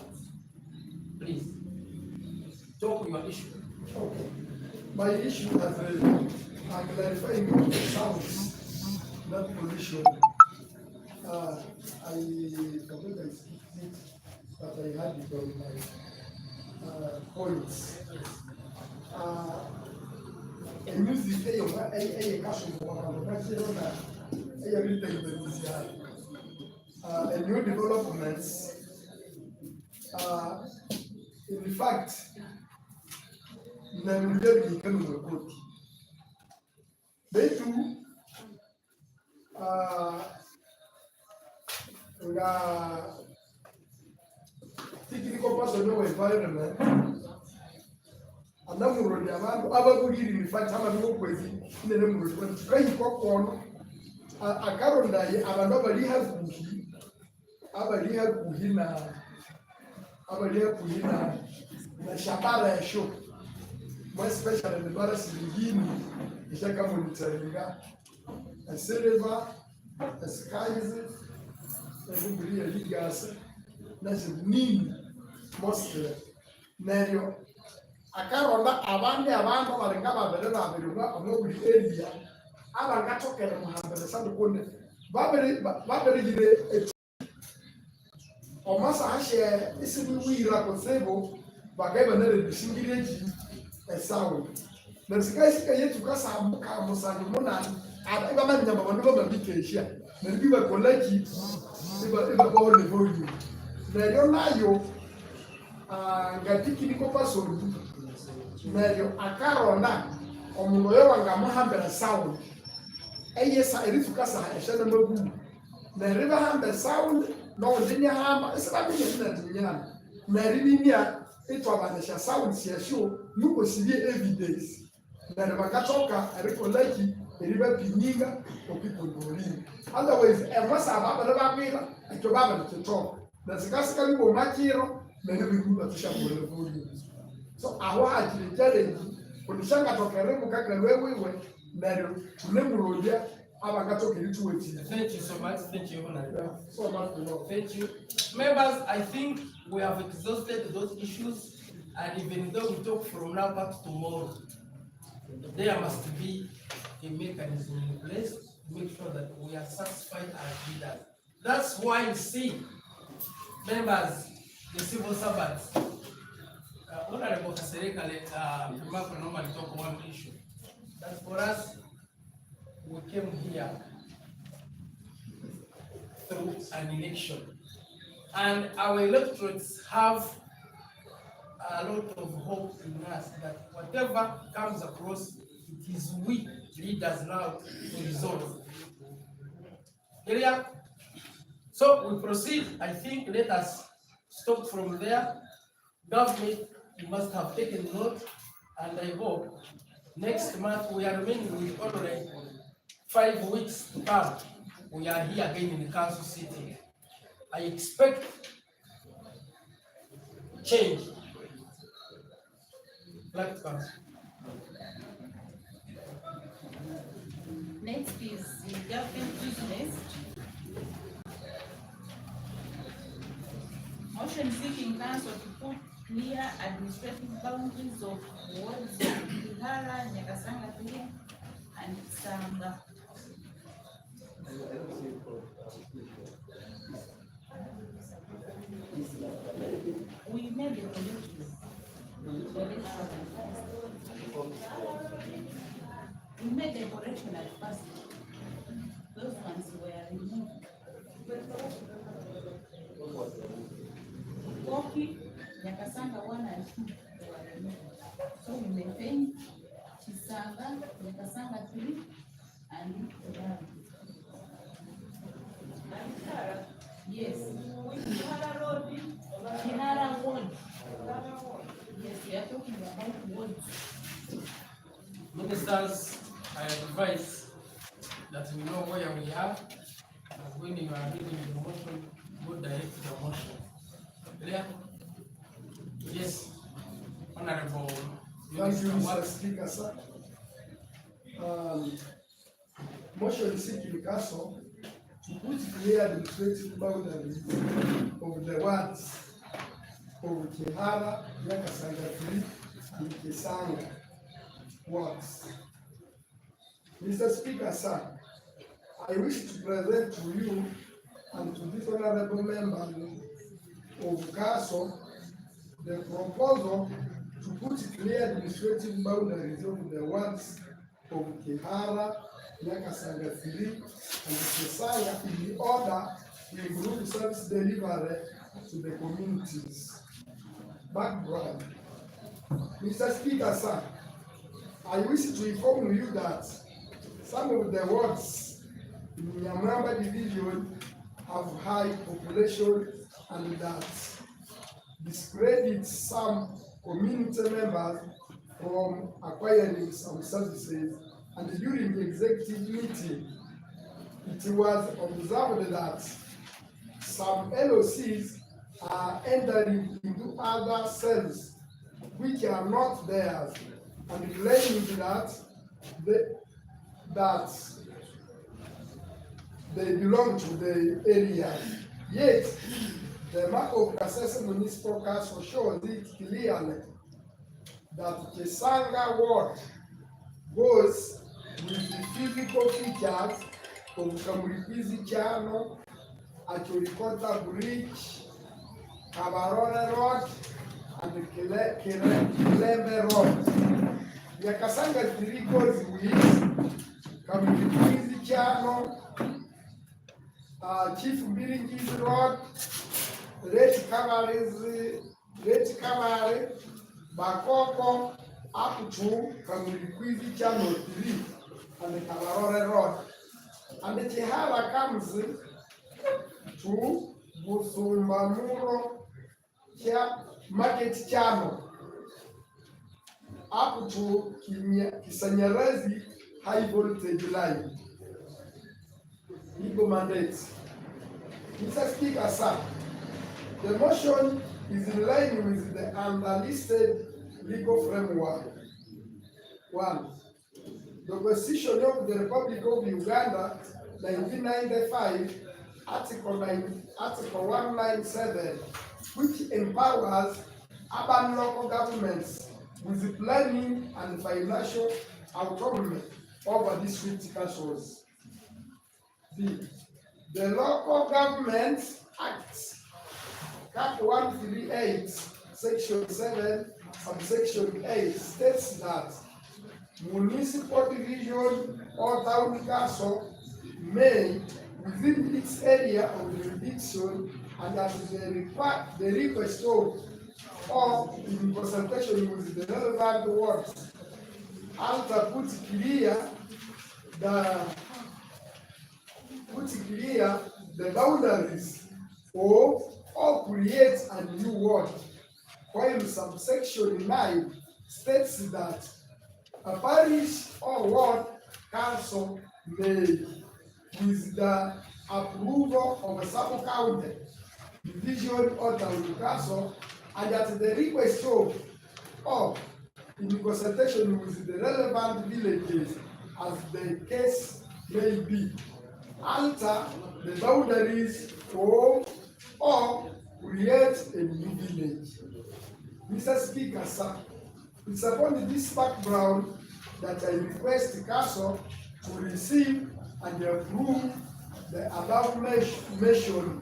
Please, talk your issue. Okay. My issue as I'm clarifying the sounds, not pollution. I forgot I skipped it, but I had it on my points. Music, a custom and new developments. In fact, they do technical personal environment. Anamurodi abantu abagurira imifact amabiko kwezi nene murodi kayiko kono akarondaye abantu abali hakuhina na shabara ya show more especially the bara silingini ishaka monitoringa a silver the skies everybody ligas na nini mostly nario akaronda abantu barenga babiri amobuli area abangachokera muhambere sandu konde babiri gire omasa hashe isibi wira konsebo bagaiba nere bishingireji esawo na sika yetu kasa muka musani mona aba manyamba bantu babikesha na biba college iba ko le volume na yo nayo ngatiki niko pasoni nayo akaronda omuno yo wanga muhambere sound eyesa erifuka sa eshana magu na riba hambere sound no ndinya hamba esababi nyina na ribinia eto abanesha sound siasho nuko sivie evidence na bakatoka erikolaki eriba pininga okipondori otherwise emwasa baba babira eto baba to na sikasika libo makiro na nibikumba tushabole volume so aho hajire challenge kunishanga tokere mukaka wewe na nemurojia abangatoka rituweti. Thank you so much. Thank you, Honorable. So much. Thank you. Members, I think we have exhausted those issues, and even though we talk from now back to tomorrow, there must be a mechanism in place to make sure that we are satisfied as leaders. That's why you see, members, the civil servants, Honorable Kasereka, normally talk one issue. That's for us. We came here through an election. And our electorates have a lot of hope in us that whatever comes across, it is we leaders now to resolve. Clear? So we proceed. I think let us stop from there. Government, you must have taken note, and I hope next month we are remaining with only 5 weeks to come. We are here again in the council sitting. I expect change. Like council. Next is the government business. Motion seeking council to put clear administrative boundaries of wards of Kihara, Nyakasanga 3, and Samba. We made the correction. We made the correction at first. Those ones were removed. Koki, Nyakasanga 1 and 2 were removed. So we maintained Chisanga, Nyakasanga 3, and Kihara. Yes. Kihara ward. Yes, we are talking about wards. Ministers, I advise that we know where we are. When you are reading the motion, go direct to the motion. Clear? Yes, Honorable. Thank you, Mr. Watt. Speaker, sir. Motion seeking council to put clear administrative boundaries of the wards of Kihara, Nyakasanga 3, and Kisanga wards. Mr. Speaker, sir, I wish to present to you and to this honorable member of council the proposal to put clear administrative boundaries of the wards of Kihara, Nyakasanga 3, and Kisanga in the order to improve service delivery to the communities. Background. Mr. Speaker, sir, I wish to inform you that some of the wards in Nyamwamba division have high population and that discredits some community members from acquiring some services, and during the executive meeting, it was observed that some LOCs are entering into other cells which are not theirs, and claiming that they belong to the area. Yet, the map of Kasese Municipal Council shows it clearly that Kisanga ward goes with the physical features of Kamuripizi Chano, Achorikota Bridge, Kabarone Road, and the Kilembe Road. Nyakasanga 3 goes with Kamuripizi Chano, Chief Mbiringi's Road, Late Cavalry, Bakoko, up to Kamuripizi Channel 3, and the Kabarone Road. And the Kihara comes to Busumbamuro Market Channel, up to Kisanyarezi High Voltage Line. Legal mandate. Mr. Speaker, sir, the motion is in line with the unlisted legal framework. 1. The Constitution of the Republic of Uganda, 1995, Article 197, which empowers urban local governments with planning and financial autonomy over district councils. B. The Local Governments Act, Cap 138, Section 7, Subsection 8 states that municipal division or town council may within its area of jurisdiction and as the request of or in consultation with the relevant words. Alter put clear the boundaries of or create a new word, while subsection 9 states that a parish or ward council may, with the approval of a sub-county, division or town council, and at the request of or in consultation with the relevant villages as the case may be, alter the boundaries of or create a new village. Mr. Speaker, sir, it's upon this background that I request the council to receive and approve the above motion,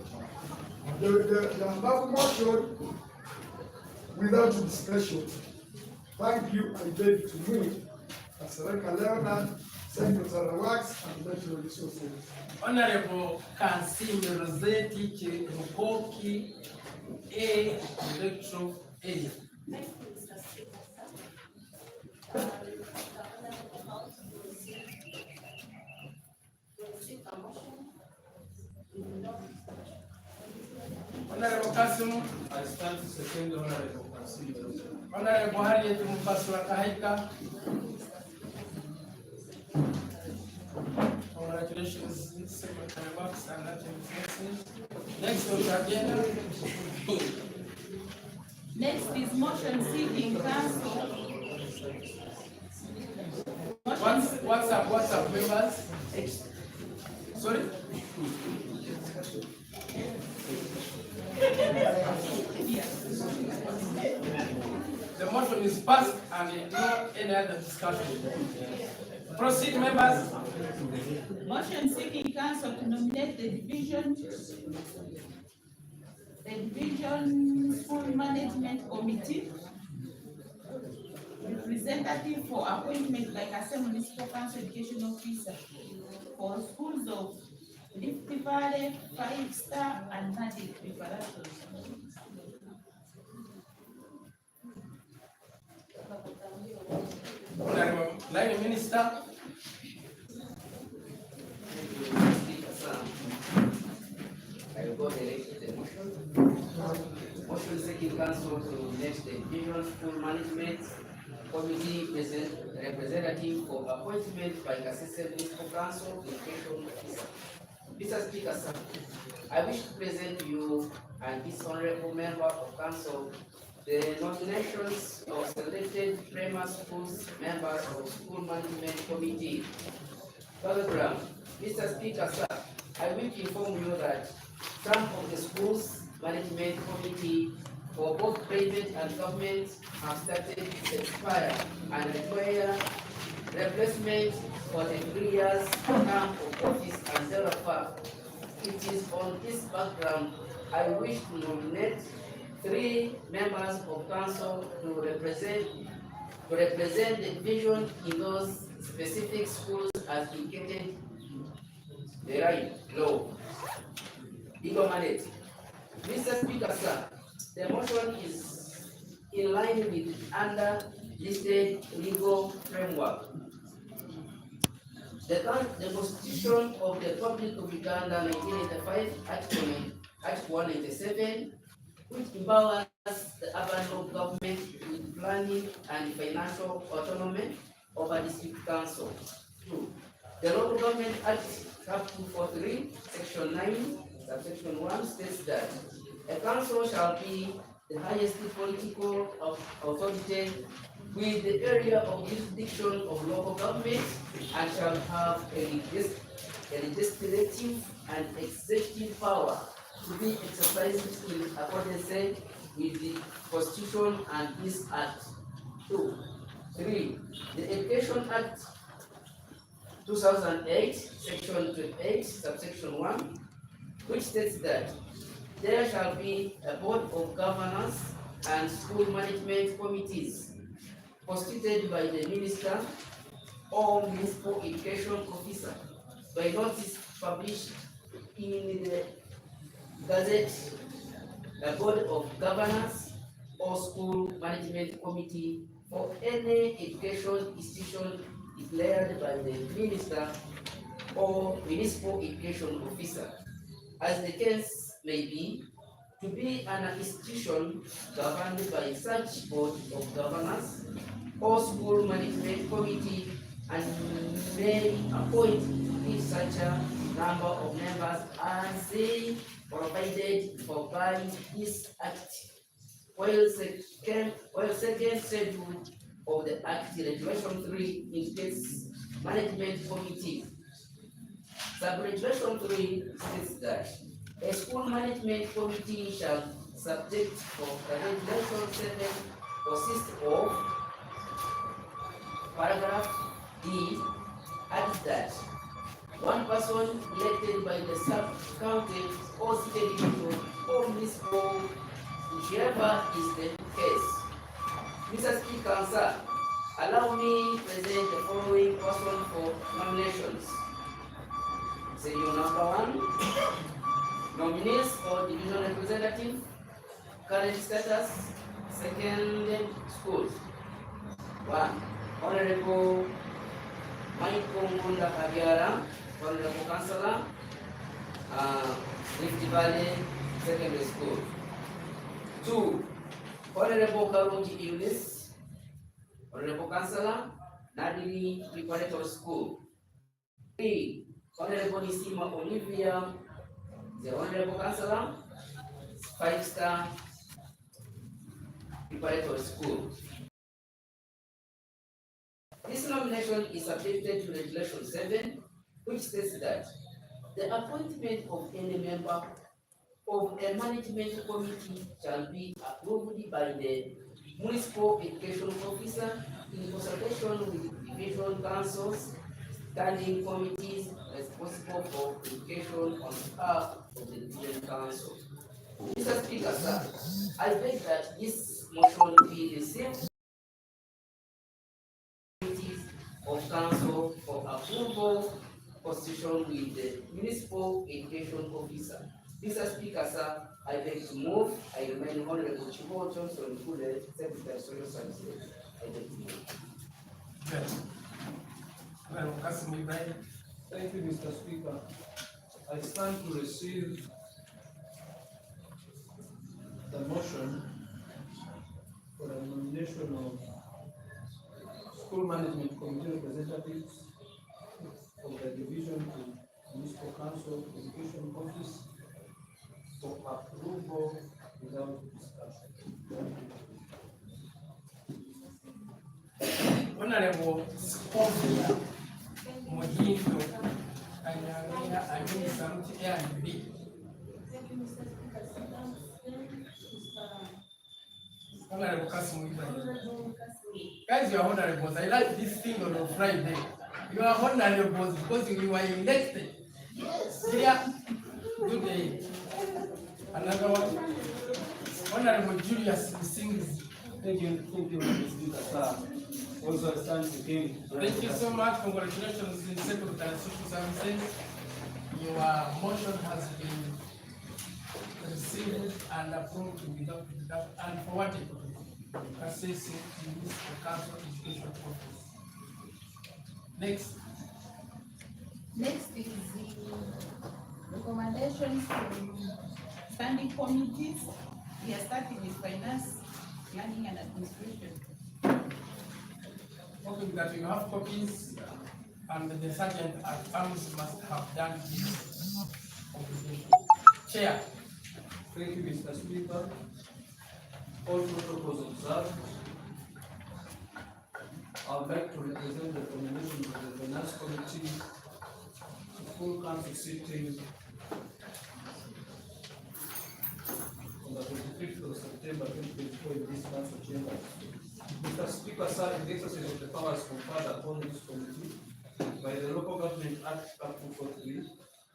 the above motion without discussion. Thank you, I beg to move. Kasareka Leonard, Secretary of Works and Natural Resources. Honorable Kansim Roseti Chirukoki, A electoral area. Honorable Kasim, I stand to second Honorable Kansim. Honorable Harriet Mufaswa Kahika. Congratulations, Secretary of Works and Natural Resources. Next on the agenda. Next is motion seeking council. What's up, members? Sorry? The motion is passed and no any other discussion. Proceed, members. Motion seeking council to nominate the division school management committee representative for appointment by kasese municipal council education officer for schools of Rift Valley, 5-star and Nadi preparatory. Honorable Line Minister. I will go direct to the motion. Motion seeking council to next the division school management committee representative for appointment by kasese municipal council education officer. Mr. Speaker, sir, I wish to present to you and this honorable member of council the nominations of selected primary schools members of school management committee. Telegram. Mr. Speaker, sir, I will inform you that some of the schools management committee for both private and government have started to expire and require replacement for the 3 years term of office and thereafter. It is on this background I wish to nominate 3 members of council to represent the division in those specific schools as indicated below. Legal mandate. Mr. Speaker, sir, the motion is in line with under listed legal framework. The Constitution of the Republic of Uganda, 1985, Act 197, which empowers the urban local government with planning and financial autonomy over district council. 2. The Local Government Act, Chapter 243, Section 9, Subsection 1 states that a council shall be the highest political authority with the area of jurisdiction of local government and shall have a legislative and executive power to be exercised in accordance with the Constitution and this Act. 2. 3. The Education Act 2008, Section 28, Subsection 1, which states that there shall be a board of governors and school management committees constituted by the minister or municipal education officer by notice published in the Gazette, the Board of Governors or School Management Committee for any education institution declared by the Minister or Municipal Education Officer, as the case may be, to be an institution governed by such Board of Governors or School Management Committee, and may appoint each such a number of members as they provided for by this Act, while second schedule of the Act, Regulation 3, indicates management committee. Sub-Regulation 3 states that a school management committee shall, subject for the Regulation 7, consist of paragraph D, adds that one person elected by the sub-county or city division or municipal, whichever is the case. Mr. Speaker, sir, allow me present the following person for nominations. Schedule number 1, nominees for division representative, current status, second schools. 1. Honorable Michael Munda Kabiara, Honorable Councillor, Rift Valley Secondary School. 2. Honorable Karuji Eunice, Honorable Councillor, Nadiri Preparatory School. 3. Honorable Nisima Olivia, the Honorable Councillor, 5-star Preparatory School. This nomination is subjected to Regulation 7, which states that the appointment of any member of a management committee shall be approved by the municipal education officer in consultation with division councils, standing committees responsible for education on behalf of the division council. Mr. Speaker, sir, I beg that this motion be received of council for approval constitution with the municipal education officer. Mr. Speaker, sir, I beg to move. I remain Honorable Chibo Johnson Kule, Secretary of Social Services. I beg to move. Thank you, Mr. Speaker. I stand to receive the motion for the nomination of school management committee representatives of the division to municipal council education office for approval without discussion. Honorable Scofield Mohindo Kanyamia Amin Samti and B. Honorable Kasim Ibrahim. Guys, you are honorables. I like this thing on Friday. You are honorables because you were elected. Yeah. Good day. Another one. Honorable Julius Singh. Thank you, Mr. Speaker, sir. Also, I stand to him. Thank you so much. Congratulations in Secretary of Social Services. Your motion has been received and approved without and forwarded to kasese Municipal Council Education Office. Next. Next is the recommendations from standing committees. We are starting with finance, planning and administration. Hoping that you have copies and the sergeant at arms must have done this obligation. Chair. Thank you, Mr. Speaker. All protocols observed. I would like to represent the recommendation of the Finance Committee to full council sitting on the 25th of September 2024 in this council chamber. Mr. Speaker, sir, in the exercise of the powers conferred upon this committee by the Local Government Act 243,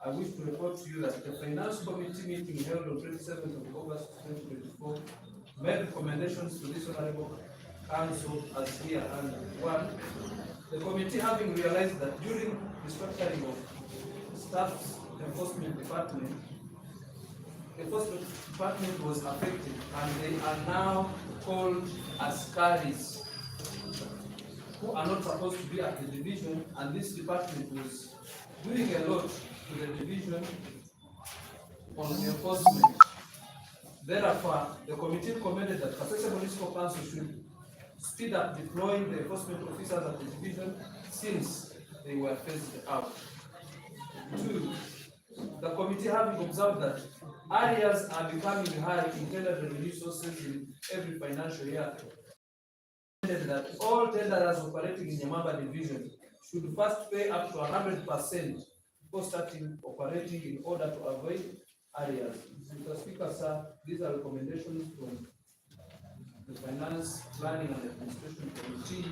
I wish to report to you that the Finance Committee meeting held on 27th of August 2024 made recommendations to this honorable council as here. And 1, the committee, having realized that during the structuring of staff's enforcement department. The enforcement department was affected, and they are now called askaris, who are not supposed to be at the division, and this department was doing a lot to the division on enforcement. Therefore, the committee recommended that Kasese Municipal Council should speed up deploying the enforcement officers at the division since they were phased out. Two, the committee having observed that areas are becoming high in tender revenue sources in every financial year, that all tenderers operating in Nyamwamba division should first pay up to 100% before starting operating in order to avoid areas. Mr. Speaker, sir, these are recommendations from the Finance, Planning and Administration Committee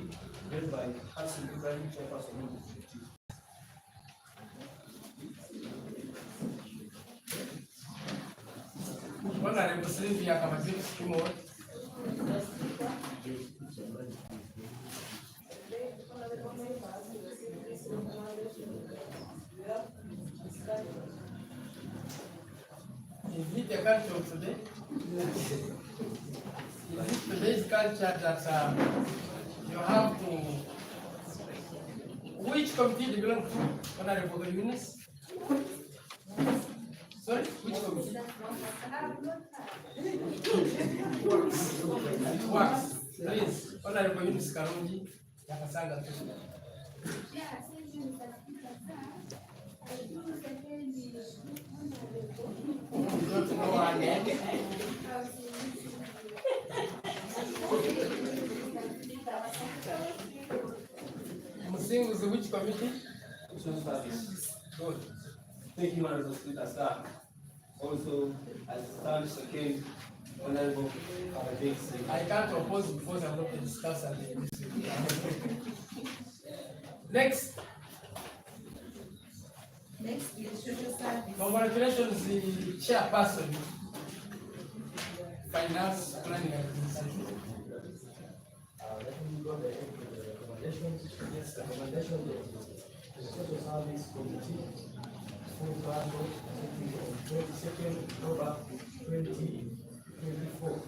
led by Hassan Ibrahim, Chairperson of the committee. Honorable Sylvia Kamazini Skimo. Is it the culture of today? Is it today's culture that you have to? Which committee do you belong to, Honorable Eunice? Sorry, which committee? Works. Please, Honorable Eunice Karungi, Yakasanga. Musing is which committee? Social service. Good. Thank you, Honorable Speaker, sir. Also, as third second, Honorable Abadesi. I can't oppose because I'm not the discusser. Next. Next is social service. Congratulations, the chairperson, Finance, Planning and Administration. Let me go ahead with the recommendations. Yes, recommendation of the social service committee, full plan on 22nd October 2024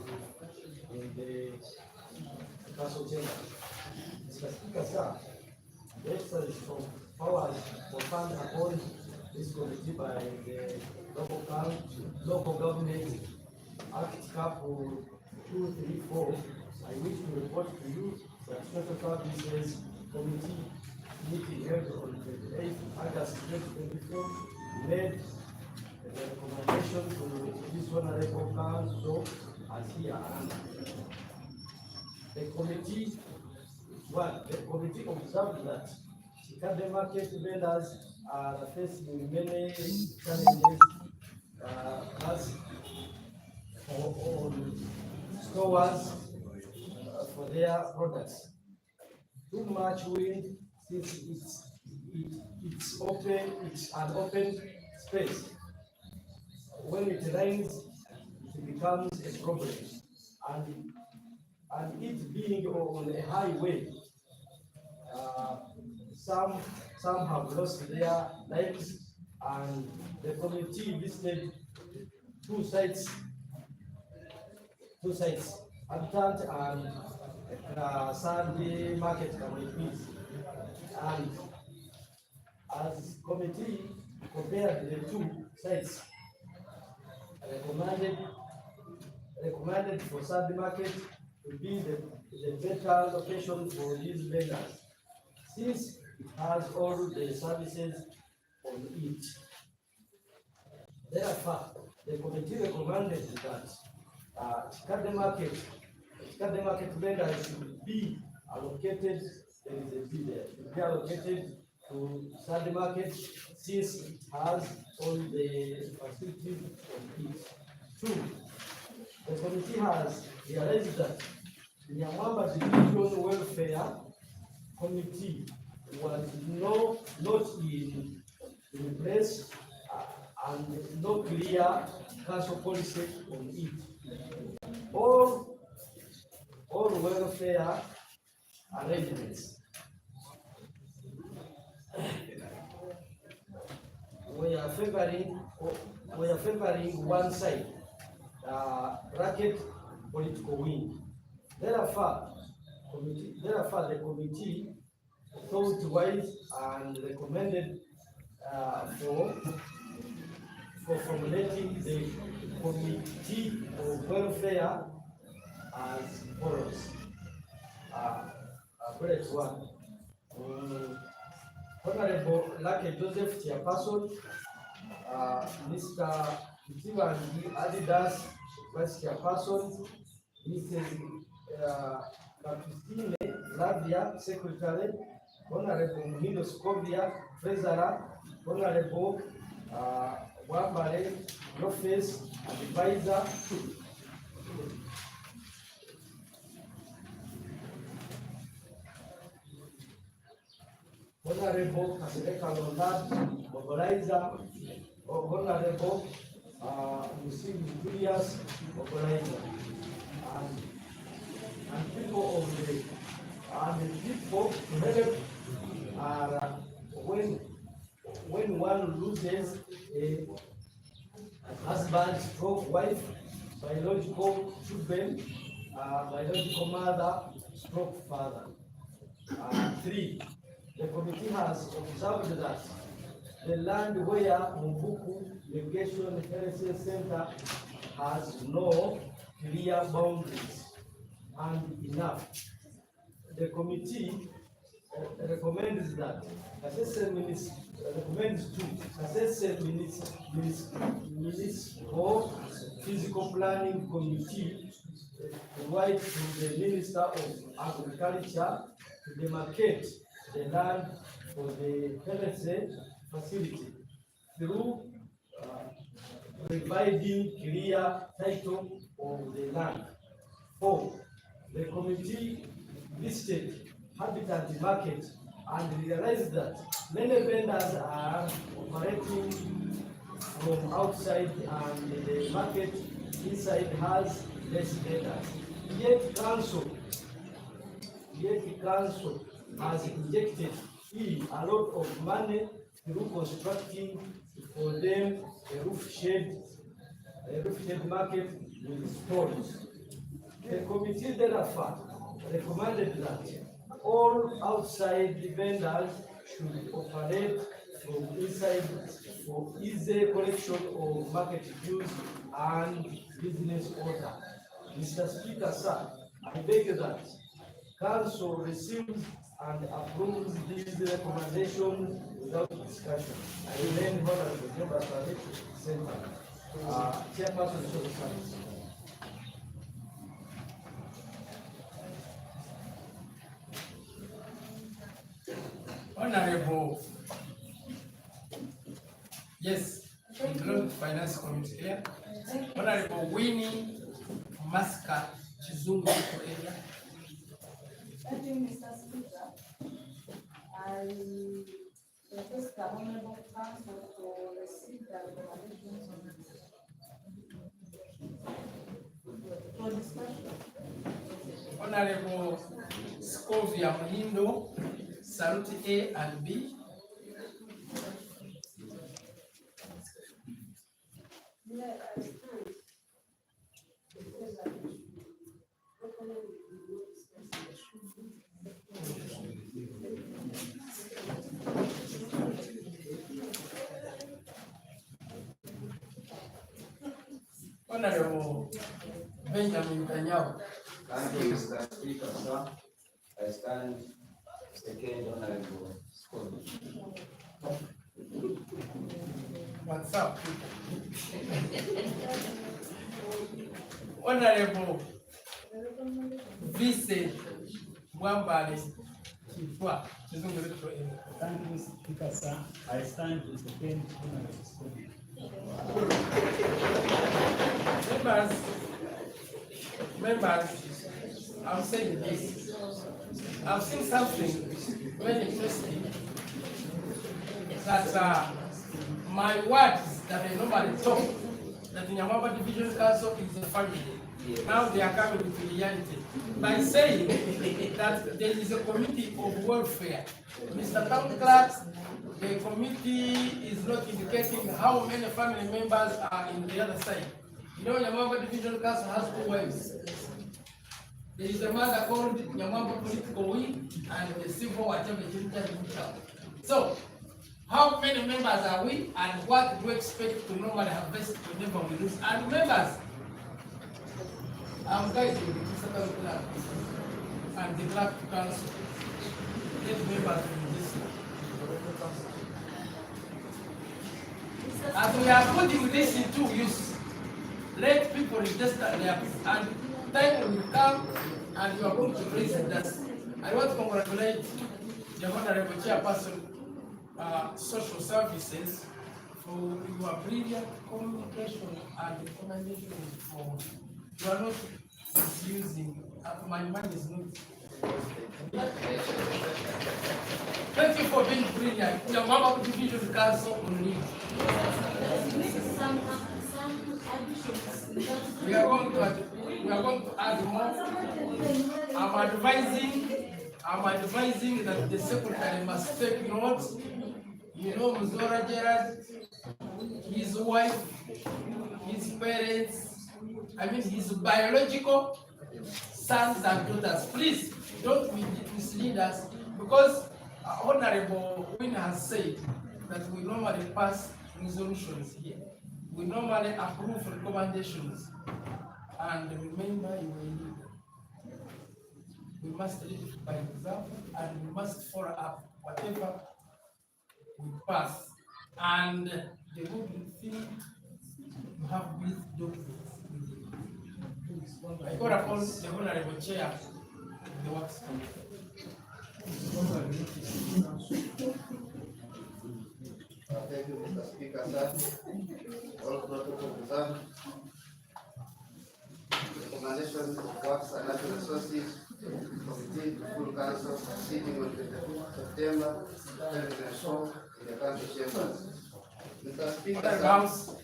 in the council chamber. Mr. Speaker, sir, the exercise of powers conferred upon this committee by the local government Act Couple 234. I wish to report to you that Social Services Committee meeting held on 28th August 2024 made the recommendation to this honorable council as here. The committee observed that Chicago market vendors are facing many challenges as on stores for their products. Too much wind since it's an open space. When it rains, it becomes a problem. And it being on a highway, some have lost their lives, and the committee visited two sites, Habitat and Sunday Market communities. And as committee compared the two sites, recommended for Sunday Market to be the better location for these vendors, since it has all the services on it. Therefore, the committee recommended that Chicago market vendors should be allocated. There is a bid there. Should be allocated to Sunday market since it has all the facilities on it. Two, the committee has realized that the Nyamwamba Division Welfare Committee was not in place and no clear council policy on it. All welfare arrangements we are favoring one side, bracket political wing. Therefore, the committee thought wise and recommended for formulating the committee of welfare as follows. Bullet one. Honorable Lucky Joseph Chairperson, Mr. Mtivangi Adidas Vice Chairperson, Mrs. Christine Flavia Secretary, Honorable Muhindo Scovia Treasurer, Honorable Wambare Office Advisor, Honorable Kasereka Londad, Mobilizer, Honorable Muslim Julius, Mobilizer, and people of the people to help are when one loses a husband, stroke wife, biological children, biological mother, stroke father. 3. The committee has observed that the land where Mbuku Irrigation Health Center has no clear boundaries and enough. The committee recommends that municipal physical planning committee provide to the Minister of Agriculture to demarcate the land for the health facility through providing clear title of the land. 4. The committee visited Habitat Market and realized that many vendors are operating from outside and the market inside has less vendors. Yet council has injected in a lot of money through constructing for them a roof shed market with stores. The committee therefore recommended that all outside vendors should operate from inside for easy collection of market dues and business order. Mr. Speaker, sir, I beg that Council receives and approves these recommendations without discussion. I remain honorable member of the Center. Chairperson of the service. Honorable, yes, include Finance Committee here. Honorable Winnie Maska Chizungu area. Thank you, Mr. Speaker. I request the Honorable Council to receive the recommendations for discussion. Honorable Scovia Muhindo, Salute A and B. Honorable Benjamin Kanyao. Thank you, Mr. Speaker, sir. I stand second honorable school. What's up? Honorable Vice Wambale Kifwa. Thank you, Mr. Speaker, sir. I stand second honorable school. Members, I'm saying this. I've seen something very interesting that my words that I normally talk that Nyamwamba Division Council is a family. Now they are coming with reality by saying that there is a committee of welfare. Mr. Town Clerk, the committee is not indicating how many family members are in the other side. You know, Nyamwamba Division Council has two wives. There is a mother called Nyamwamba Political Wing and the civil whatever. So, how many members are we and what do we expect to normally harvest whenever we lose? And members, I'm guiding the second clerk and the clerk council. Let members in this. As we are putting this into use, let people register their and time will come and you are going to present us. I want to congratulate the Honorable Chairperson, Social Services, for your brilliant communication and recommendation for you are not misusing. My mind is not. Thank you for being brilliant. Your Mama Division Council on leave. We are going to add more. I'm advising that the secretary must take notes. You know, Mzora Gerard, his wife, his parents, his biological sons and daughters. Please don't mislead us, because Honorable Win has said that we normally pass resolutions here. We normally approve recommendations. And remember, you will lead. We must lead by example and we must follow up whatever we pass. And the good thing, you have these documents. I call upon the Honorable Chair of the Works Committee. Thank you, Mr. Speaker, sir. All protocol observed. Recommendation of Works and Natural Resources Committee to full council sitting on 25th September 2024 in the council chambers. Mr. Speaker, sir,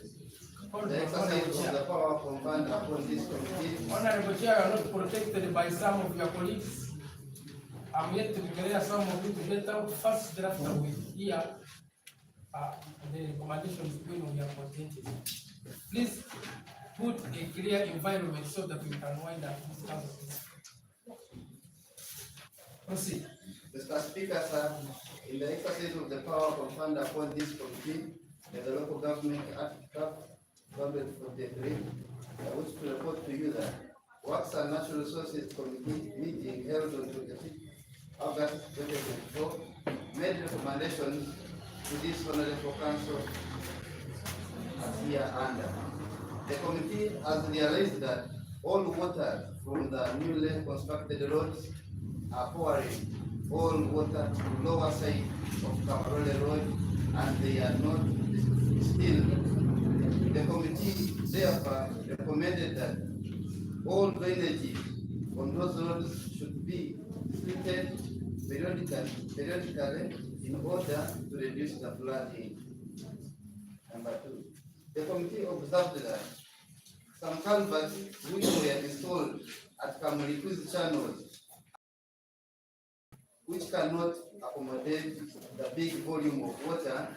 the exercise of the power conferred upon this committee. Honorable Chair, you are not protected by some of your colleagues. I'm yet to declare some of you to get out first draft with here. The recommendations when we are presented. Please put a clear environment so that we can wind up this council. Proceed. Mr. Speaker, sir, in the exercise of the power conferred upon this committee, the Local Government Act Government 43, I wish to report to you that Works and Natural Resources Committee meeting held on 26 August 2024 made recommendations to this Honorable Council as here under. The committee has realized that all water from the newly constructed roads are pouring all water to lower side of Kamarole Road and they are not still. The committee therefore recommended that all drainage on those roads should be treated periodically in order to reduce the flooding. Number two, the committee observed that some culverts which were installed at Kamulikuzi channels, which cannot accommodate the big volume of water,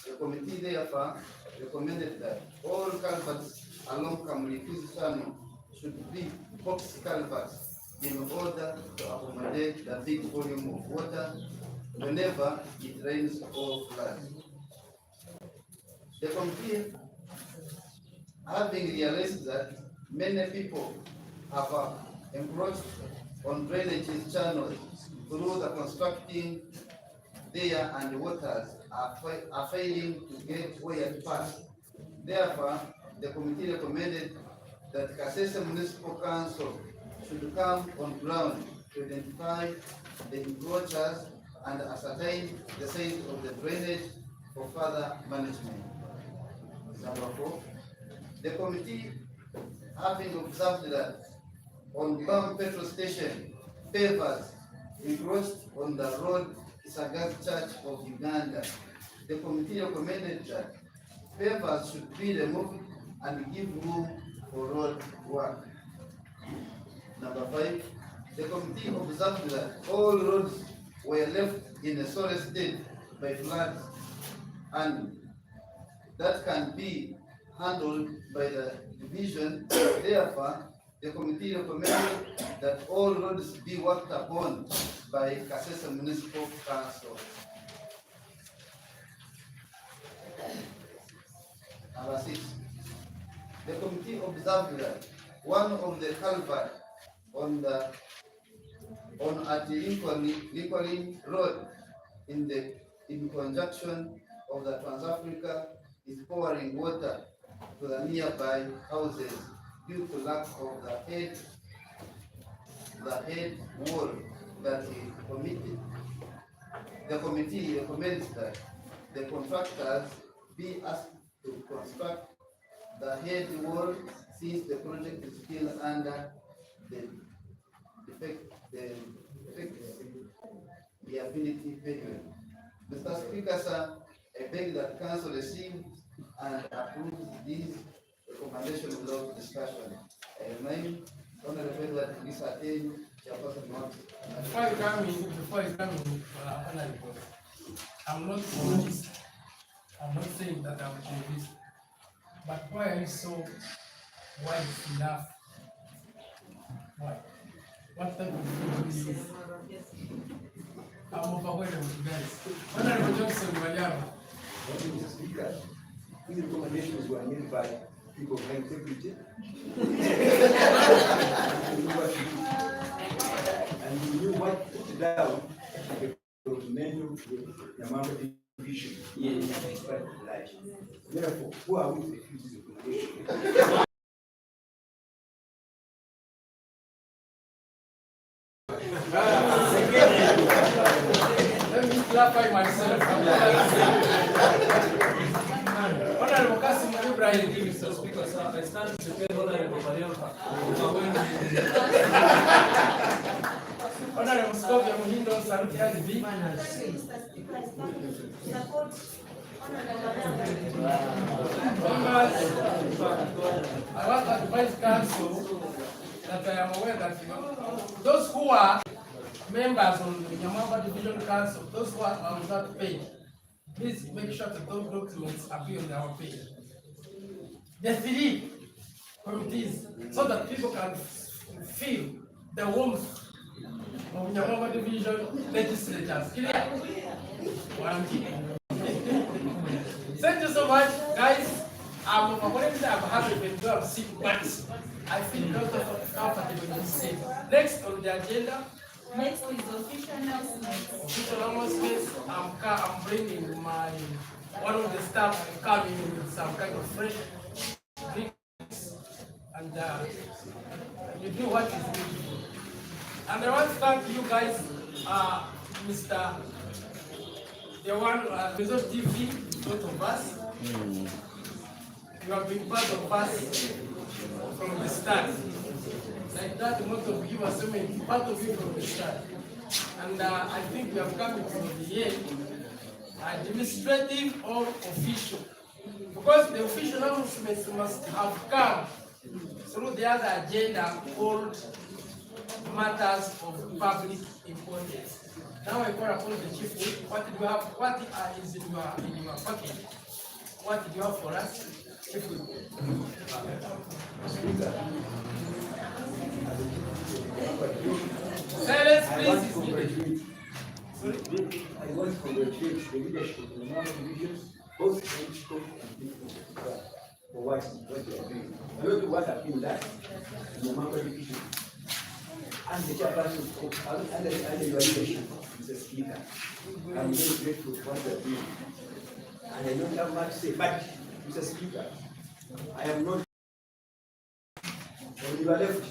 the committee therefore recommended that all culverts along Kamulikuzi channel should be box culverts in order to accommodate the big volume of water whenever it rains or floods. The committee, having realized that many people have encroached on drainage channels through the constructing there and the waters are failing to get where to pass. Therefore, the committee recommended that Kasese Municipal Council should come on ground to identify the encroachers and ascertain the size of the drainage for further management. Number four, the committee, having observed that on Bam Petrol Station, pavers encroached on the road Isagas Church of Uganda, the committee recommended that pavers should be removed and give room for road work. Number 5, the committee observed that all roads were left in a sorry state by floods, and that can be handled by the division. Therefore, the committee recommended that all roads be worked upon by Kasese Municipal Council. Number 6, the committee observed that one of the culvert on at Lincoln Road in conjunction of the Trans-Africa is pouring water to the nearby houses due to lack of the head wall that is committed. The committee recommends that the contractors be asked to construct the head wall since the project is still under the ability period. Mr. Speaker, sir, I beg that council receive and approve these recommendations without discussion. I remind Honorable that this attain Chairperson Mark. Before you come in, I'm not for this. I'm not saying that I will do this. But why are you so wide enough? Why? What type of thing is this? I'm overwhelmed with you guys. Honorable Johnson Wanyama. Mr. Speaker, these recommendations were made by people of high integrity. And we knew what to put down the documental Nyamwamba division. Yes. Therefore, who are we to refuse this recommendation? Let me clarify myself. Honorable Kasim Ibrahim, Mr. Speaker, sir, I stand to defend Honorable Mariampa. Honorable Scovia Muhindo, Saruti Alibi. I want to advise council that I am aware that those who are members on the Nyamwamba Division Council, those who are on that page, please make sure that those documents appear on our page. The 3 committees, so that people can feel the warmth of Nyamwamba Division legislators. Clear? Thank you so much, guys. I'm happy when you have sick, but I feel not comfortable in this seat. Next on the agenda. Next is official announcements. Official announcements. I'm bringing one of the staff coming with some kind of fresh drinks, and you do what is needed. And I want to thank you guys, Mr. The one Resort TV, both of us. You have been part of us from the start. Like that, most of you are so many, part of you from the start. And I think we have come to the end, administrative or official. Because the official announcements must have come through the other agenda called matters of public importance. Now I call upon the chief whip. What do you have? What is in your package? What do you have for us? Chief whip. Silence, please. I want to congratulate the leadership of the Nyamwamba divisions, both political and people, for what they are doing. A lot of what have been done in the Nyamwamba division. And the chairperson under your leadership, Mr. Speaker, I'm very grateful for what they're doing. And I don't have much to say, but Mr. Speaker, I am not on your left.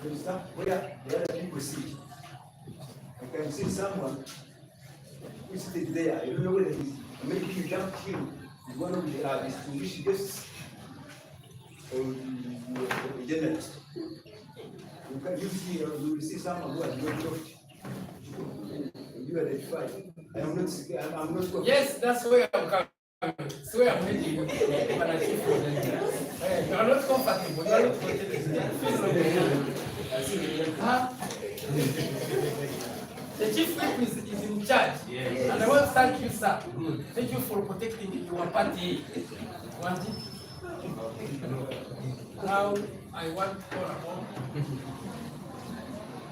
You understand? Where the other people sit. I can see someone who is there. I don't know whether he's maybe you jumped him. He's one of the distinguished guests or the journalist. You see, you will see someone who has not looked. You identify. I'm not. Yes, that's where I'm coming. where I'm heading, you are not comfortable, you are not The chief whip is in charge. Yes. And I want to thank you, sir. Thank you for protecting your party. Want it? Now I want to call upon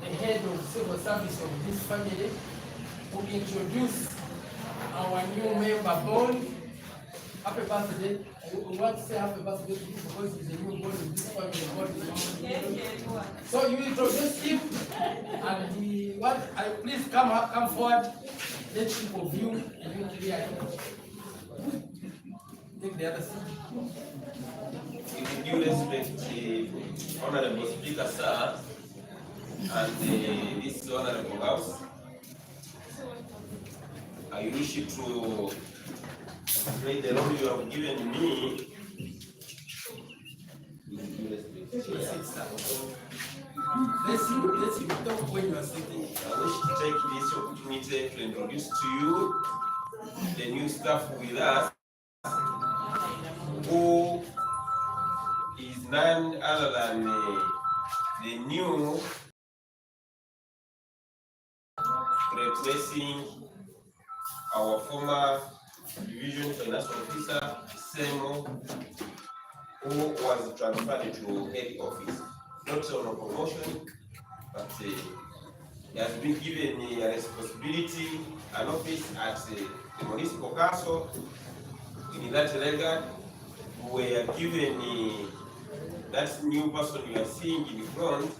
the head of civil service of this family to introduce our new member born. Happy birthday. We want to say happy birthday to you because he's a new born in this family. So you introduce him and please come forward. Let people view and you clear it. Take the other side. With due respect, Honorable Speaker, sir, and this Honorable House, I wish you to play the role you have given me. With due respect. Let's talk when you are sitting. I wish to take this opportunity to introduce to you the new staff with us, who is none other than the new replacing our former division finance officer, Semo, who was transferred to head office. Not on a promotion, but he has been given a responsibility, an office at the municipal council. In that regard, we are given that new person you are seeing in front.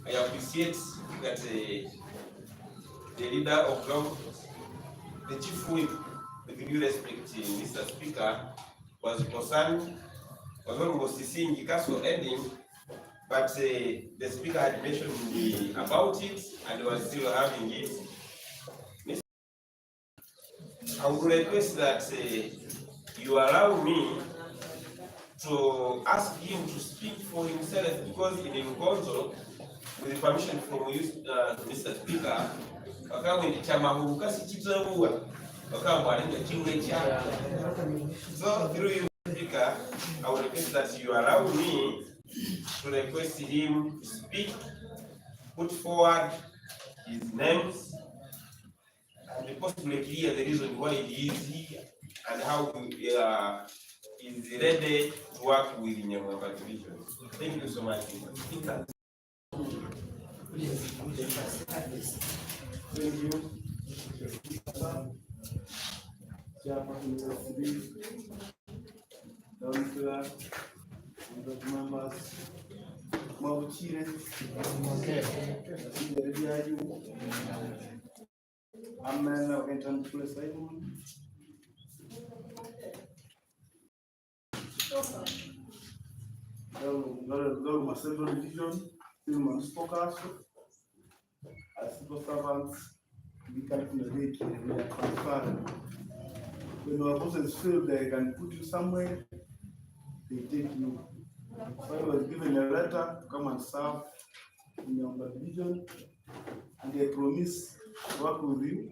I appreciate that the leader of the chief whip, with due respect, Mr. Speaker, was concerned, was almost seeing the council ending, but the speaker had mentioned about it and was still having it. I would request that you allow me to ask him to speak for himself, because in Ngonzo, with the permission from you, Mr. Speaker, so through you, Speaker, I would request that you allow me to request him to speak, put forward his names, and possibly clear the reason why he is here and how he is ready to work with Nyamwamba division. Thank you so much, Mr. Speaker. Thank you. Chairman of the Councillor, and members, Mabuchire, Amen. Of International Simon. The Central Division, the Municipal Council, as civil servants, we can innovate and we are transparent. When our bosses feel they can put you somewhere, they take you. So I was given a letter to come and serve in your division, and they promise to work with you.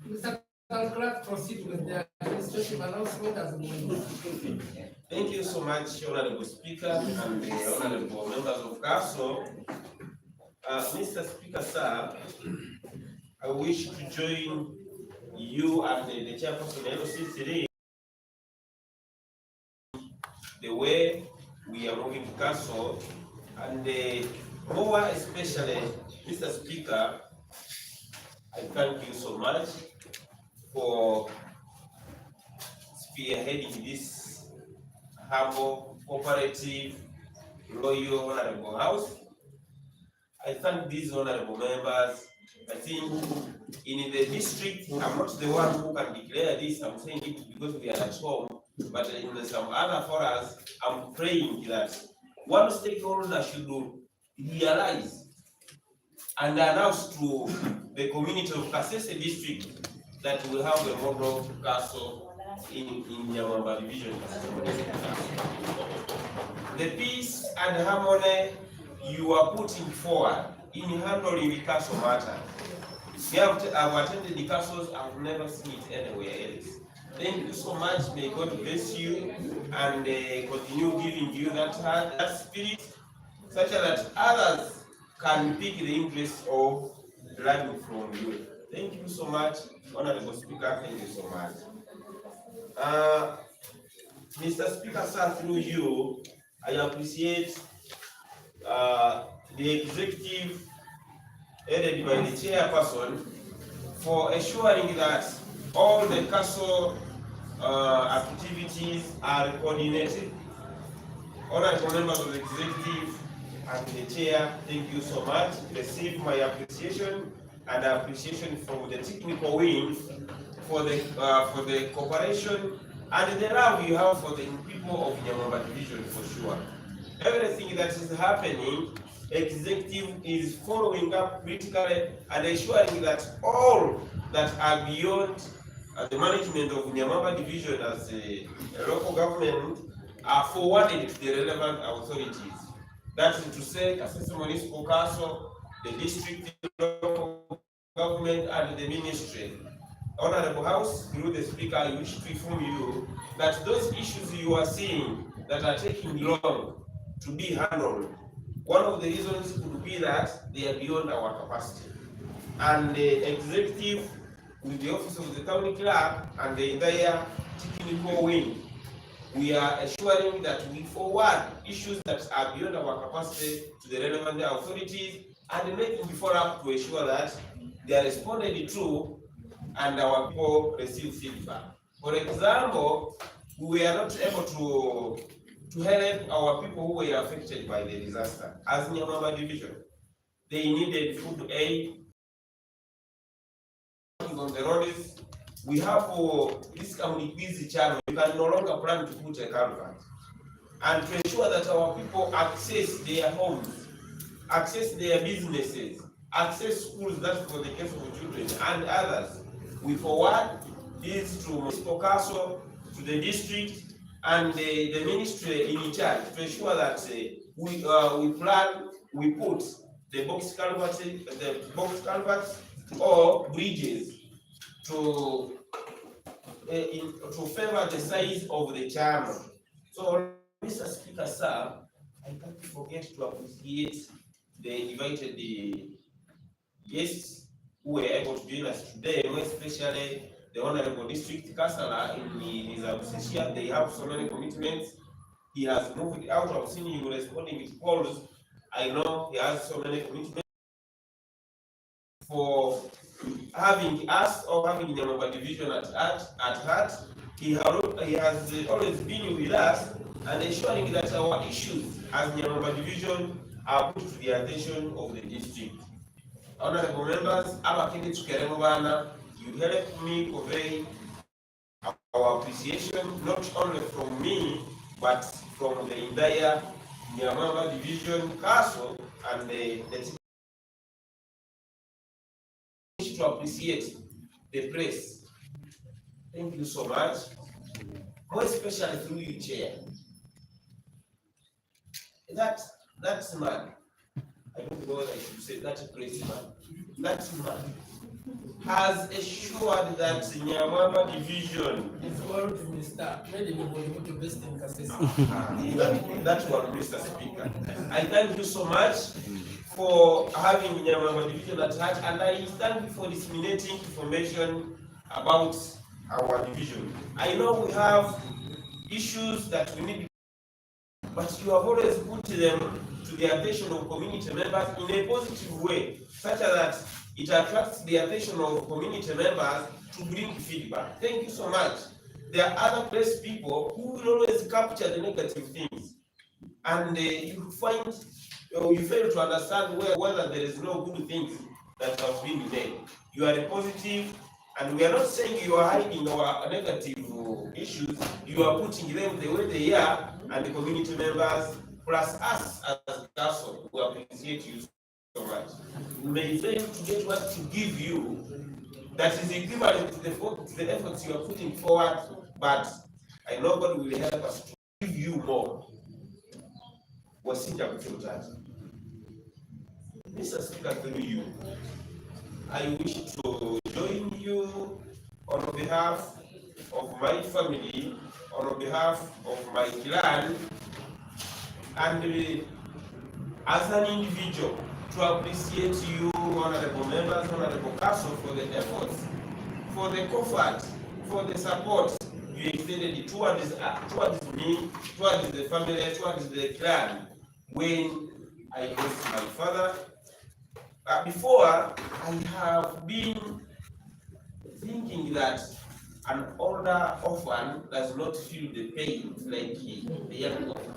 Mr. Clerk, proceed with the administrative announcement as well. Thank you so much, Honorable Speaker and the Honorable Members of Council. Mr. Speaker, sir, I wish to join you and the chairperson LCCD the way we are moving to Council, and more especially, Mr. Speaker, I thank you so much for spearheading this humble, cooperative, loyal, honorable house. I thank these honorable members. I think in the district, I'm not the one who can declare this, I'm saying it because we are at home, but in some other forums, I'm praying that one stakeholder should realize and announce to the community of Kasese district that we have a model castle in Nyamwamba division. The peace and harmony you are putting forward in handling the council matter. I've attended the councils, I've never seen it anywhere else. Thank you so much. May God bless you and continue giving you that heart, that spirit, such that others can pick the interest of learning from you. Thank you so much, Honorable Speaker. Thank you so much. Mr. Speaker, sir, through you, I appreciate the executive headed by the chairperson for assuring that all the council activities are coordinated. Honorable members of the executive and the chair, thank you so much. Receive my appreciation and appreciation from the technical wing for the cooperation and the love you have for the people of Nyamwamba division for sure. Everything that is happening, executive is following up critically and ensuring that all that are beyond the management of Nyamwamba division as a local government are forwarded to the relevant authorities. That is to say, Kasese Municipal Council, the district local government, and the ministry. Honorable House, through the Speaker, I wish to inform you that those issues you are seeing that are taking long to be handled, one of the reasons could be that they are beyond our capacity. And the executive, with the office of the town clerk and the entire technical wing, we are assuring that we forward issues that are beyond our capacity to the relevant authorities and making before up to ensure that they are responded to and our people receive feedback. For example, we were not able to help our people who were affected by the disaster. As Nyamwamba division, they needed food aid on the roads. We have this community channel. You can no longer plan to put a culvert. And to ensure that our people access their homes, access their businesses, access schools, that's for the case of children and others. We forward this to municipal council, to the district, and the ministry in charge to ensure that we plan, we put the box culverts or bridges to favor the size of the channel. So, Mr. Speaker, sir, I can't forget to appreciate the invited guests who were able to join us today, more especially the Honorable District Councillor in his absentia. They have so many commitments. He has moved out. I've seen him responding with calls. I know he has so many commitments. For having us or having the Nyamwamba division at heart, he has always been with us and ensuring that our issues as Nyamwamba division are put to the attention of the district. Honorable members, you helped me convey our appreciation not only from me but from the entire Nyamwamba division council and the to appreciate the press. Thank you so much. More especially through you, Chair. That man, I don't know what I should say, that press man, that man has assured that Nyamwamba division is going to be start. Maybe we will to best in kasese. That one, Mr. Speaker. I thank you so much for having Nyamwamba division at heart, and I thank you for disseminating information about our division. I know we have issues that we need, but you have always put them to the attention of community members in a positive way, such that it attracts the attention of community members to bring feedback. Thank you so much. There are other press people who will always capture the negative things, and you find you fail to understand whether there is no good things that have been made. You are a positive, and we are not saying you are hiding our negative issues. You are putting them the way they are, and the community members plus us as council, we appreciate you so much. We may fail to get what to give you that is equivalent to the efforts you are putting forward, but I know God will help us to give you more. Mr. Speaker, through you, I wish to join you on behalf of my family, on behalf of my clan, and as an individual, to appreciate you, honorable members, honorable council, for the efforts, for the comfort, for the support you extended towards me, towards the family, towards the clan when I lost my father. Before, I have been thinking that an older orphan does not feel the pain like a young one.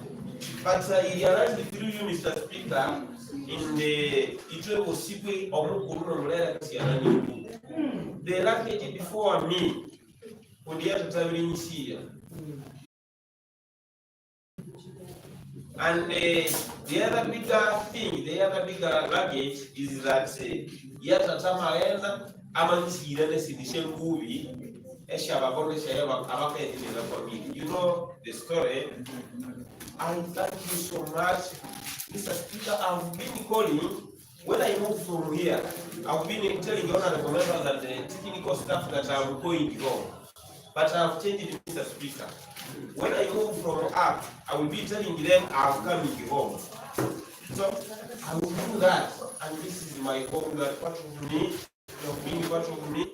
But I realized through you, Mr. Speaker, in the Itwebo Sikwe Omukuru Mulera Kasianani, the racket before me, for the other traveling here. And the other bigger thing, the other bigger luggage is that yata tamaenda amanishira nesidishe movie eshababone shayaba abaka edina family. You know the story. I thank you so much, Mr. Speaker. I've been calling when I moved from here. I've been telling the honorable members that the technical staff that I'm going home, but I've changed it, Mr. Speaker. When I move from up, I will be telling them I'm coming home. So I will do that, and this is my home. You are part of me. You have been part of me.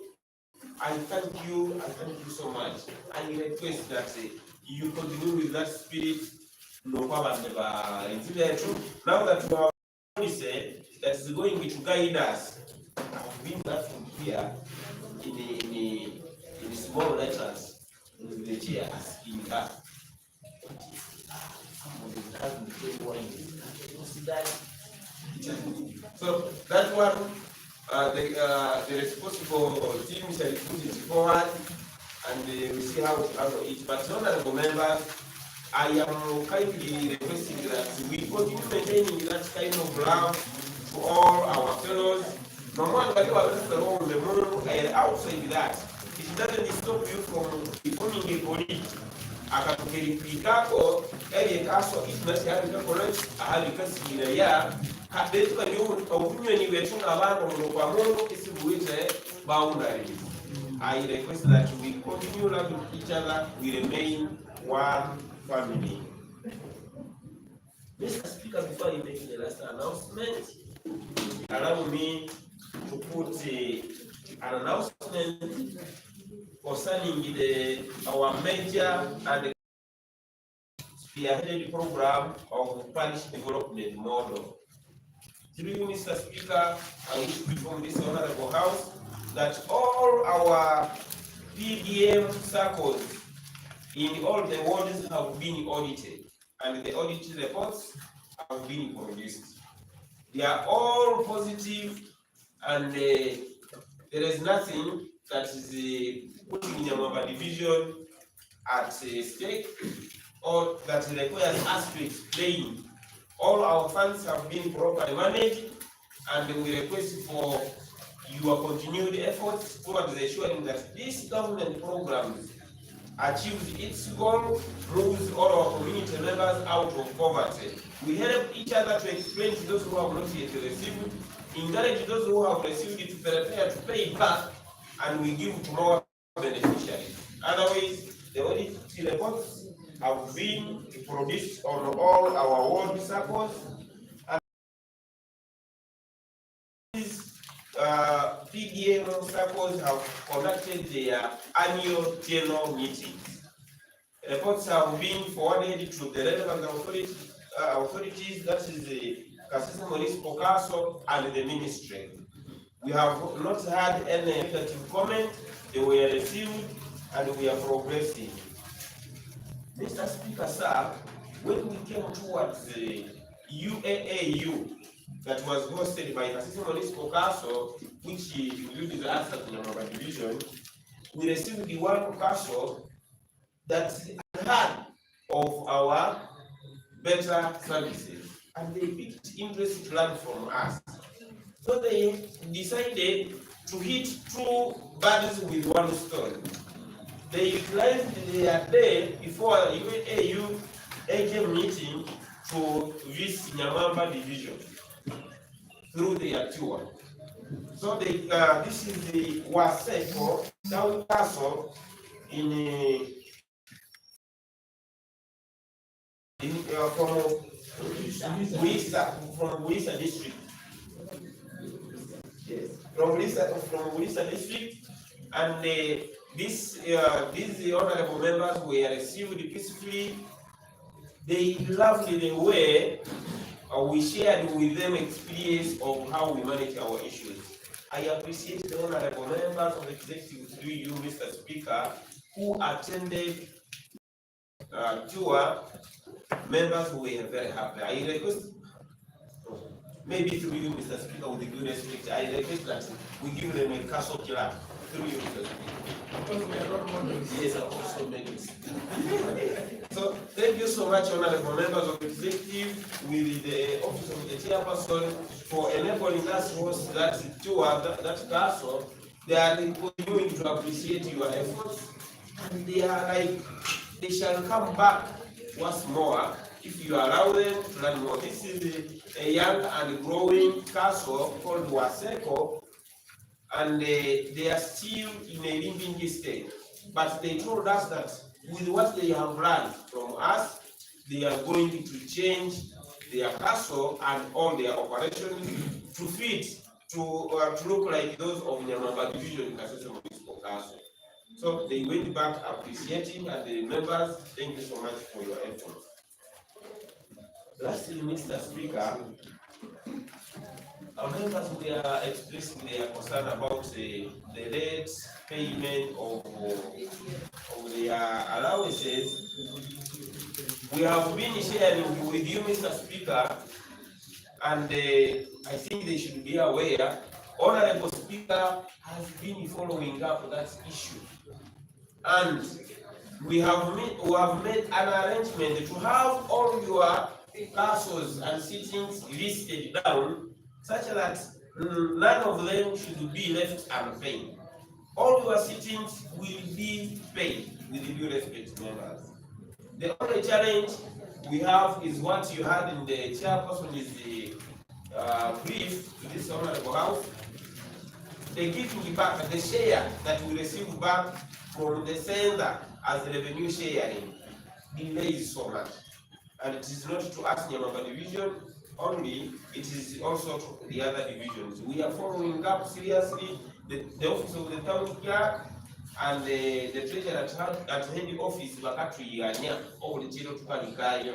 I thank you so much. I request that you continue with that spirit. No problem. Now that you have policy that is going to guide us, I've been that from here in small letters with the chair asking her. So that one, the responsible team shall put it forward, and we see how to handle it. But honorable members, I am kindly requesting that we continue maintaining that kind of love to all our fellows. No matter what the moon and outside that, it doesn't stop you from becoming a colleague. Akatukelipikako kaso itnasi hali college ahali kasi ya kabetu kanyo obunywe wetu abantu mu kwa mungu isibuite boundaries. I request that we continue loving each other, we remain one family. Mr. Speaker, before you make the last announcement, allow me to put an announcement concerning our major and spearheaded program of parish development model. Through you, Mr. Speaker, I wish to inform this honorable house that all our PDM circles in all the wards have been audited, and the audit reports have been produced. They are all positive, and there is nothing that is putting Nyamwamba division at stake or that requires us to explain. All our funds have been properly managed, and we request for your continued efforts towards ensuring that this government programs achieves its goal, moves all our community members out of poverty. We help each other to explain to those who have not yet received, encourage those who have received to prepare to pay back, and we give to more beneficiaries. Otherwise, the audit reports have been produced on all our ward circles, and these PDM circles have conducted their annual general meetings. Reports have been forwarded to the relevant authorities, that is the kasese municipal council and the ministry. We have not had any negative comment. They were received, and we are progressing. Mr. Speaker, sir, when we came towards the UAAU that was hosted by kasese municipal council, which included the answer to Nyamwamba division, we received the one council that had of our better services, and they picked interest to learn from us. So they decided to hit two birds with one stone. They utilized their day before UAAU AGM meeting to visit Nyamwamba division. through their tour. So this is the Waseko Town Castle in from Wisa district. Yes, from Wisa district, and these honorable members were received peacefully. They loved the way we shared with them experience of how we manage our issues. I appreciate the honorable members of the executive through you, Mr. Speaker, who attended tour. Members who were very happy. I request, maybe through you, Mr. Speaker, with the due respect, I request that we give them a castle clap through you, Mr. Speaker. Yes, I also make it. So, thank you so much, honorable members of the executive, with the office of the chairperson, for enabling us to host that tour, that castle. They are continuing to appreciate your efforts, and they are like, they shall come back once more if you allow them to learn more. This is a young and growing castle called Waseko, and they are still in a living state. But they told us that with what they have learned from us, they are going to change their castle and all their operations to fit, to look like those of Nyamwamba division kasese municipal castle. So they went back appreciating, and the members, thank you so much for your efforts. Lastly, Mr. Speaker, our members were expressing their concern about the late payment of their allowances. We have been sharing with you, Mr. Speaker, and I think they should be aware. Honorable Speaker has been following up that issue, and we have made an arrangement to have all your castles and sittings listed down, such that none of them should be left unpaid. All your sittings will be paid with due respect, members. The only challenge we have is what you had in the chairperson is the brief to this honorable house. They give me back the share that we receive back from the sender as revenue sharing delays so much. And it is not to us Nyamwamba division only, it is also to the other divisions. We are following up seriously the office of the town clerk and the treasurer at head office bakatuyiganya obulitiro tukalikayo.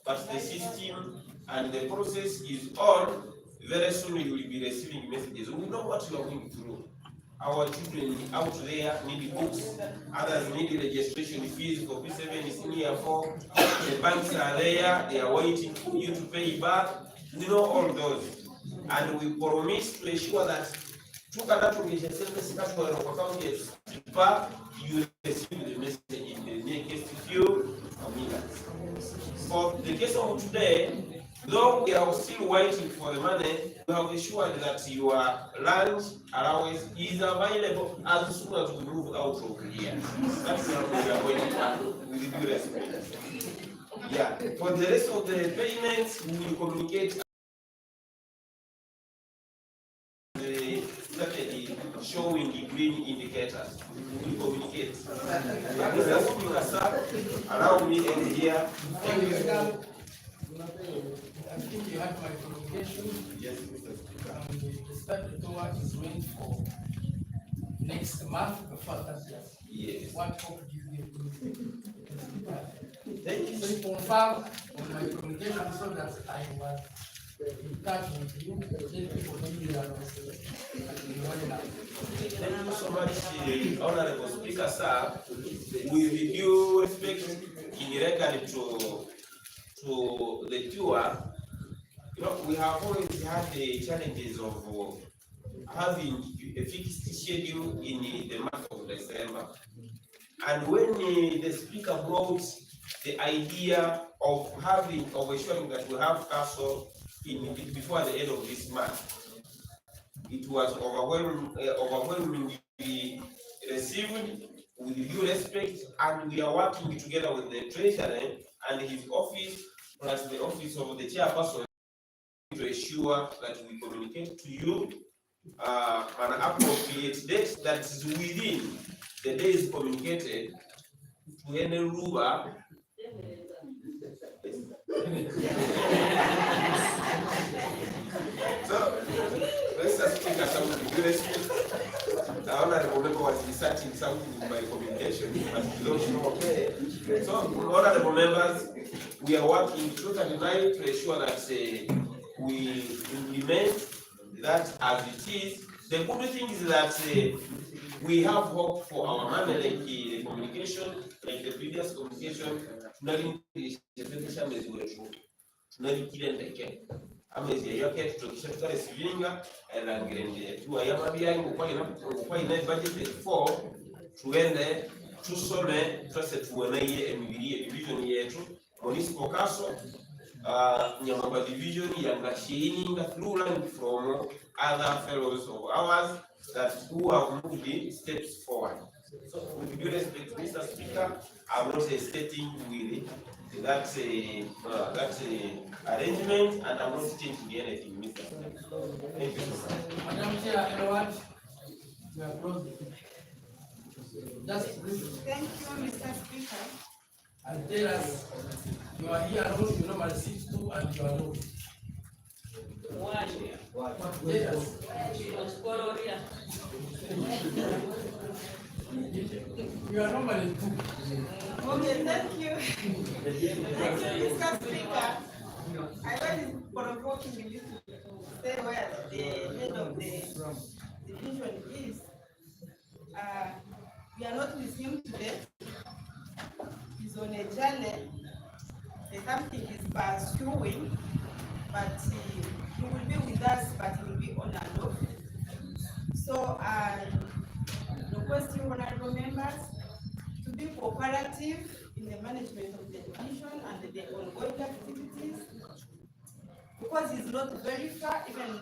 But the system and the process is on. Very soon you will be receiving messages. We know what you are going through. Our children out there need books, others need registration fees for P7 senior 4. The banks are there, they are waiting for you to pay back. We know all those. And we promise to ensure that you receive the message in the next few minutes. For the case of today, though we are still waiting for the money, we have assured that your lunch allowance is available as soon as we move out of here. That's what we are going to do with due respect. Yeah. For the rest of the payments, we will communicate the strategy showing the green indicators. We will communicate. Mr. Speaker, sir, allow me in here. Thank you. I think you had my communication. Yes, Mr. Speaker. The start tour is meant for next month before that. Yes. What hope do you give me? Thank you. So you confirm on my communication so that I was in touch with you, then people know you are Thank you so much, Honorable Speaker, sir. With due respect in regard to the tour, we have always had the challenges of having a fixed schedule in the month of December. And when the speaker brought the idea of ensuring that we have castle before the end of this month, it was overwhelmingly received with due respect, and we are working together with the treasurer and his office, plus the office of the chairperson, to ensure sure that we communicate to you an appropriate date that is within the days communicated to any ruler. So, let's just think of something. I honorable member was researching something by communication, but you don't know. Okay. So, honorable members, we are working through and night to ensure that we implement that as it is. The good thing is that we have hope for our money, like the communication, like the previous communication, amezi yake tutokisha tutasivinga na ngirende tu ayama bya ngukwa ina budget for tuende tusome twese tuonaye emibiri division yetu municipal council Nyamwamba division yangashininga through learning from other fellows of ours that who have moved steps forward. So with due respect, Mr. Speaker, I'm not stating with that arrangement, and I'm not changing anything, Mr. Speaker. Thank you, sir. Madam Chair, Edward, you are closed. Just briefly. Thank you, Mr. Speaker. And tell us, you are here alone, you normally sit to, and you are alone. Why? Tell us. You are normally two. Okay, thank you. Thank you, Mr. Speaker. I find it provoking you to say where the head of the division is. We are not with him today. He's on a journey. Something is pursuing, but he will be with us, but he will be on and off. So I request you, honorable members, to be cooperative in the management of the division and the ongoing activities, because it's not very far. Even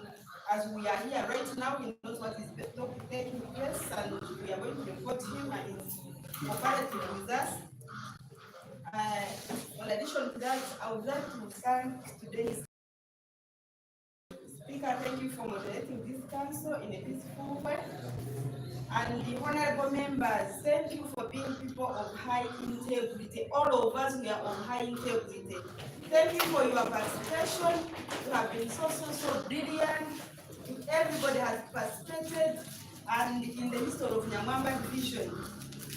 as we are here right now, he knows what is taking place, and we are going to report him, and he's cooperative with us. In addition to that, I would like to thank today's speaker. Thank you for moderating this council in a peaceful way. And the honorable members, thank you for being people of high integrity. All of us, we are of high integrity. Thank you for your participation. You have been so brilliant. Everybody has participated, and in the history of Nyamwamba division,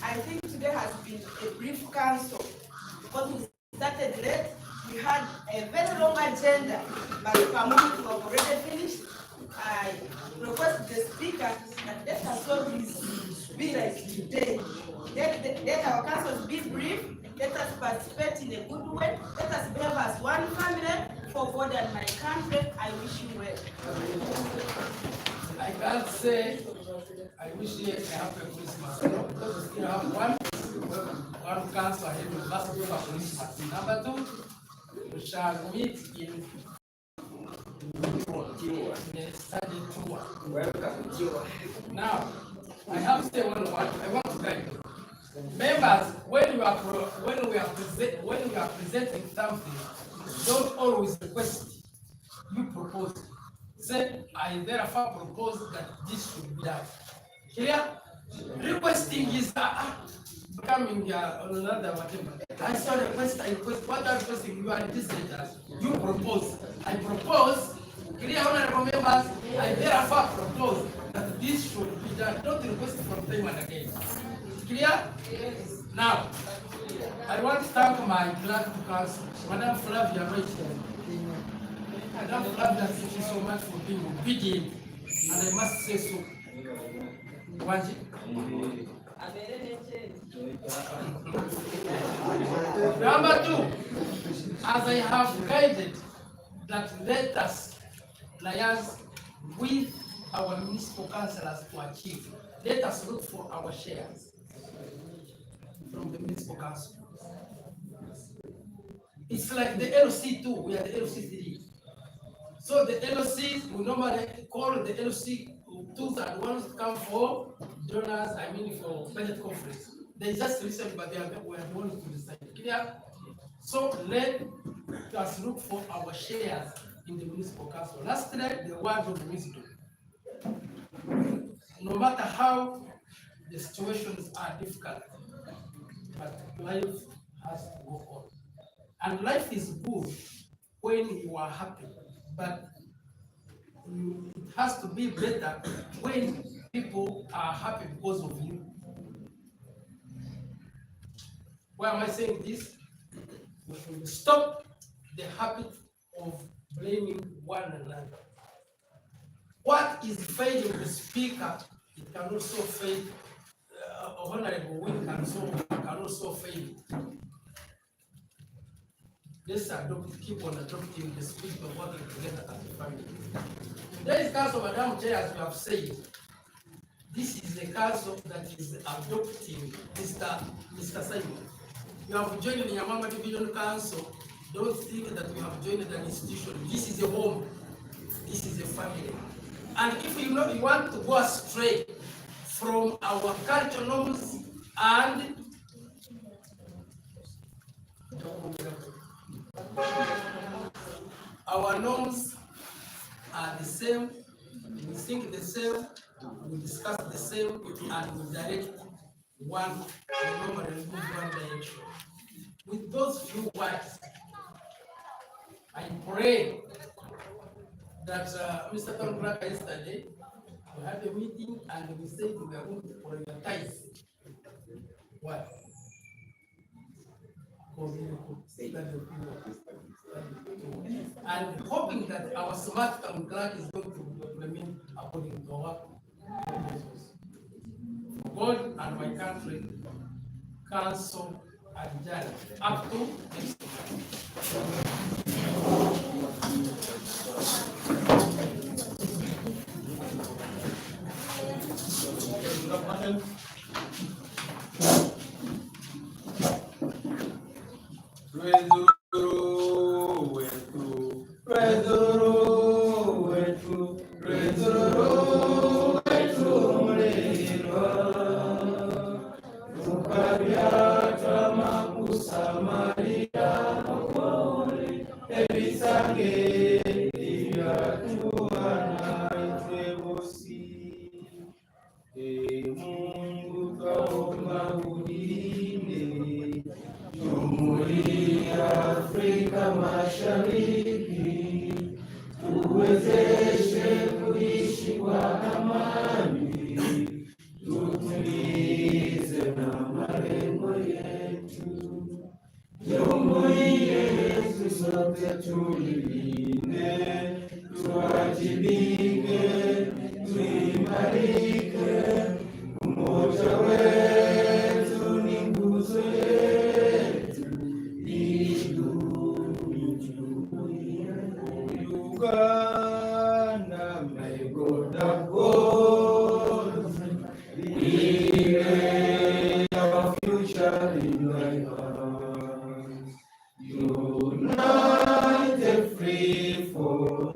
I think today has been a brief council, because we started late. We had a very long agenda, but for moment we have already finished. I request the speaker that let us all be like today. Let our councils be brief. Let us participate in a good way. Let us behave as one family for God and my country. I wish you well. I can't say I wish you a happy Christmas, because we still have one council ahead of us for Christmas. Number two, we shall meet in study tour. Welcome. Now, I have to say I want to thank you. Members, when we are presenting something, don't always request. You propose. Say, I therefore propose that this should be done. Clear? Requesting is becoming on another whatever. I saw request, I request. What are requesting? You are legislators. You propose. I propose. Clear, honorable members. I therefore propose that this should be done. Don't request from time and again. Clear? Yes. Now, I want to thank my clerk to council, Madam Flavia Rachel. Madam Flavia, thank you so much for being obedient, and I must say so. Number two, as I have guided that let us liaise with our municipal councillors to achieve, let us look for our shares from the municipal council. It's like the LC too, we are the LC3. So the LC, we normally call the LC 2s and 1s come for donors, for budget conference. They just listen, but we are the ones to decide. Clear? So let us look for our shares in the municipal council. Lastly, the word of wisdom. No matter how the situations are difficult, but life has to go on. And life is good when you are happy, but it has to be better when people are happy because of you. Why am I saying this? We should stop the habit of blaming one another. What is failing the speaker, it can also fail, Honorable Win can also fail. Let's keep on adopting the spirit of working together as a family. Today's council, Madam Chair, as you have said, this is a council that is adopting Mr. Simon. You have joined the Nyamwamba Division Council. Don't think that you have joined an institution. This is a home. This is a family. And if you know you want to go astray from our cultural norms and our norms are the same, we think the same, we discuss the same, and we direct one direction. With those few words, I pray that Mr. Conrad yesterday, we had a meeting and we said we are going to prioritize what? And hoping that our smart contract is going to implement according to our proposals. God and my country, council adjourned up to next Afrika Mashariki, tuwezeshe kuishi kwa amani, tutulize na malengo yetu. Jumuiya yetu sote tulilinde, tuwajibike, tuimarike, umoja wetu ni nguzo yetu. Uganda, may God uphold, we our future in thy hands. United, free for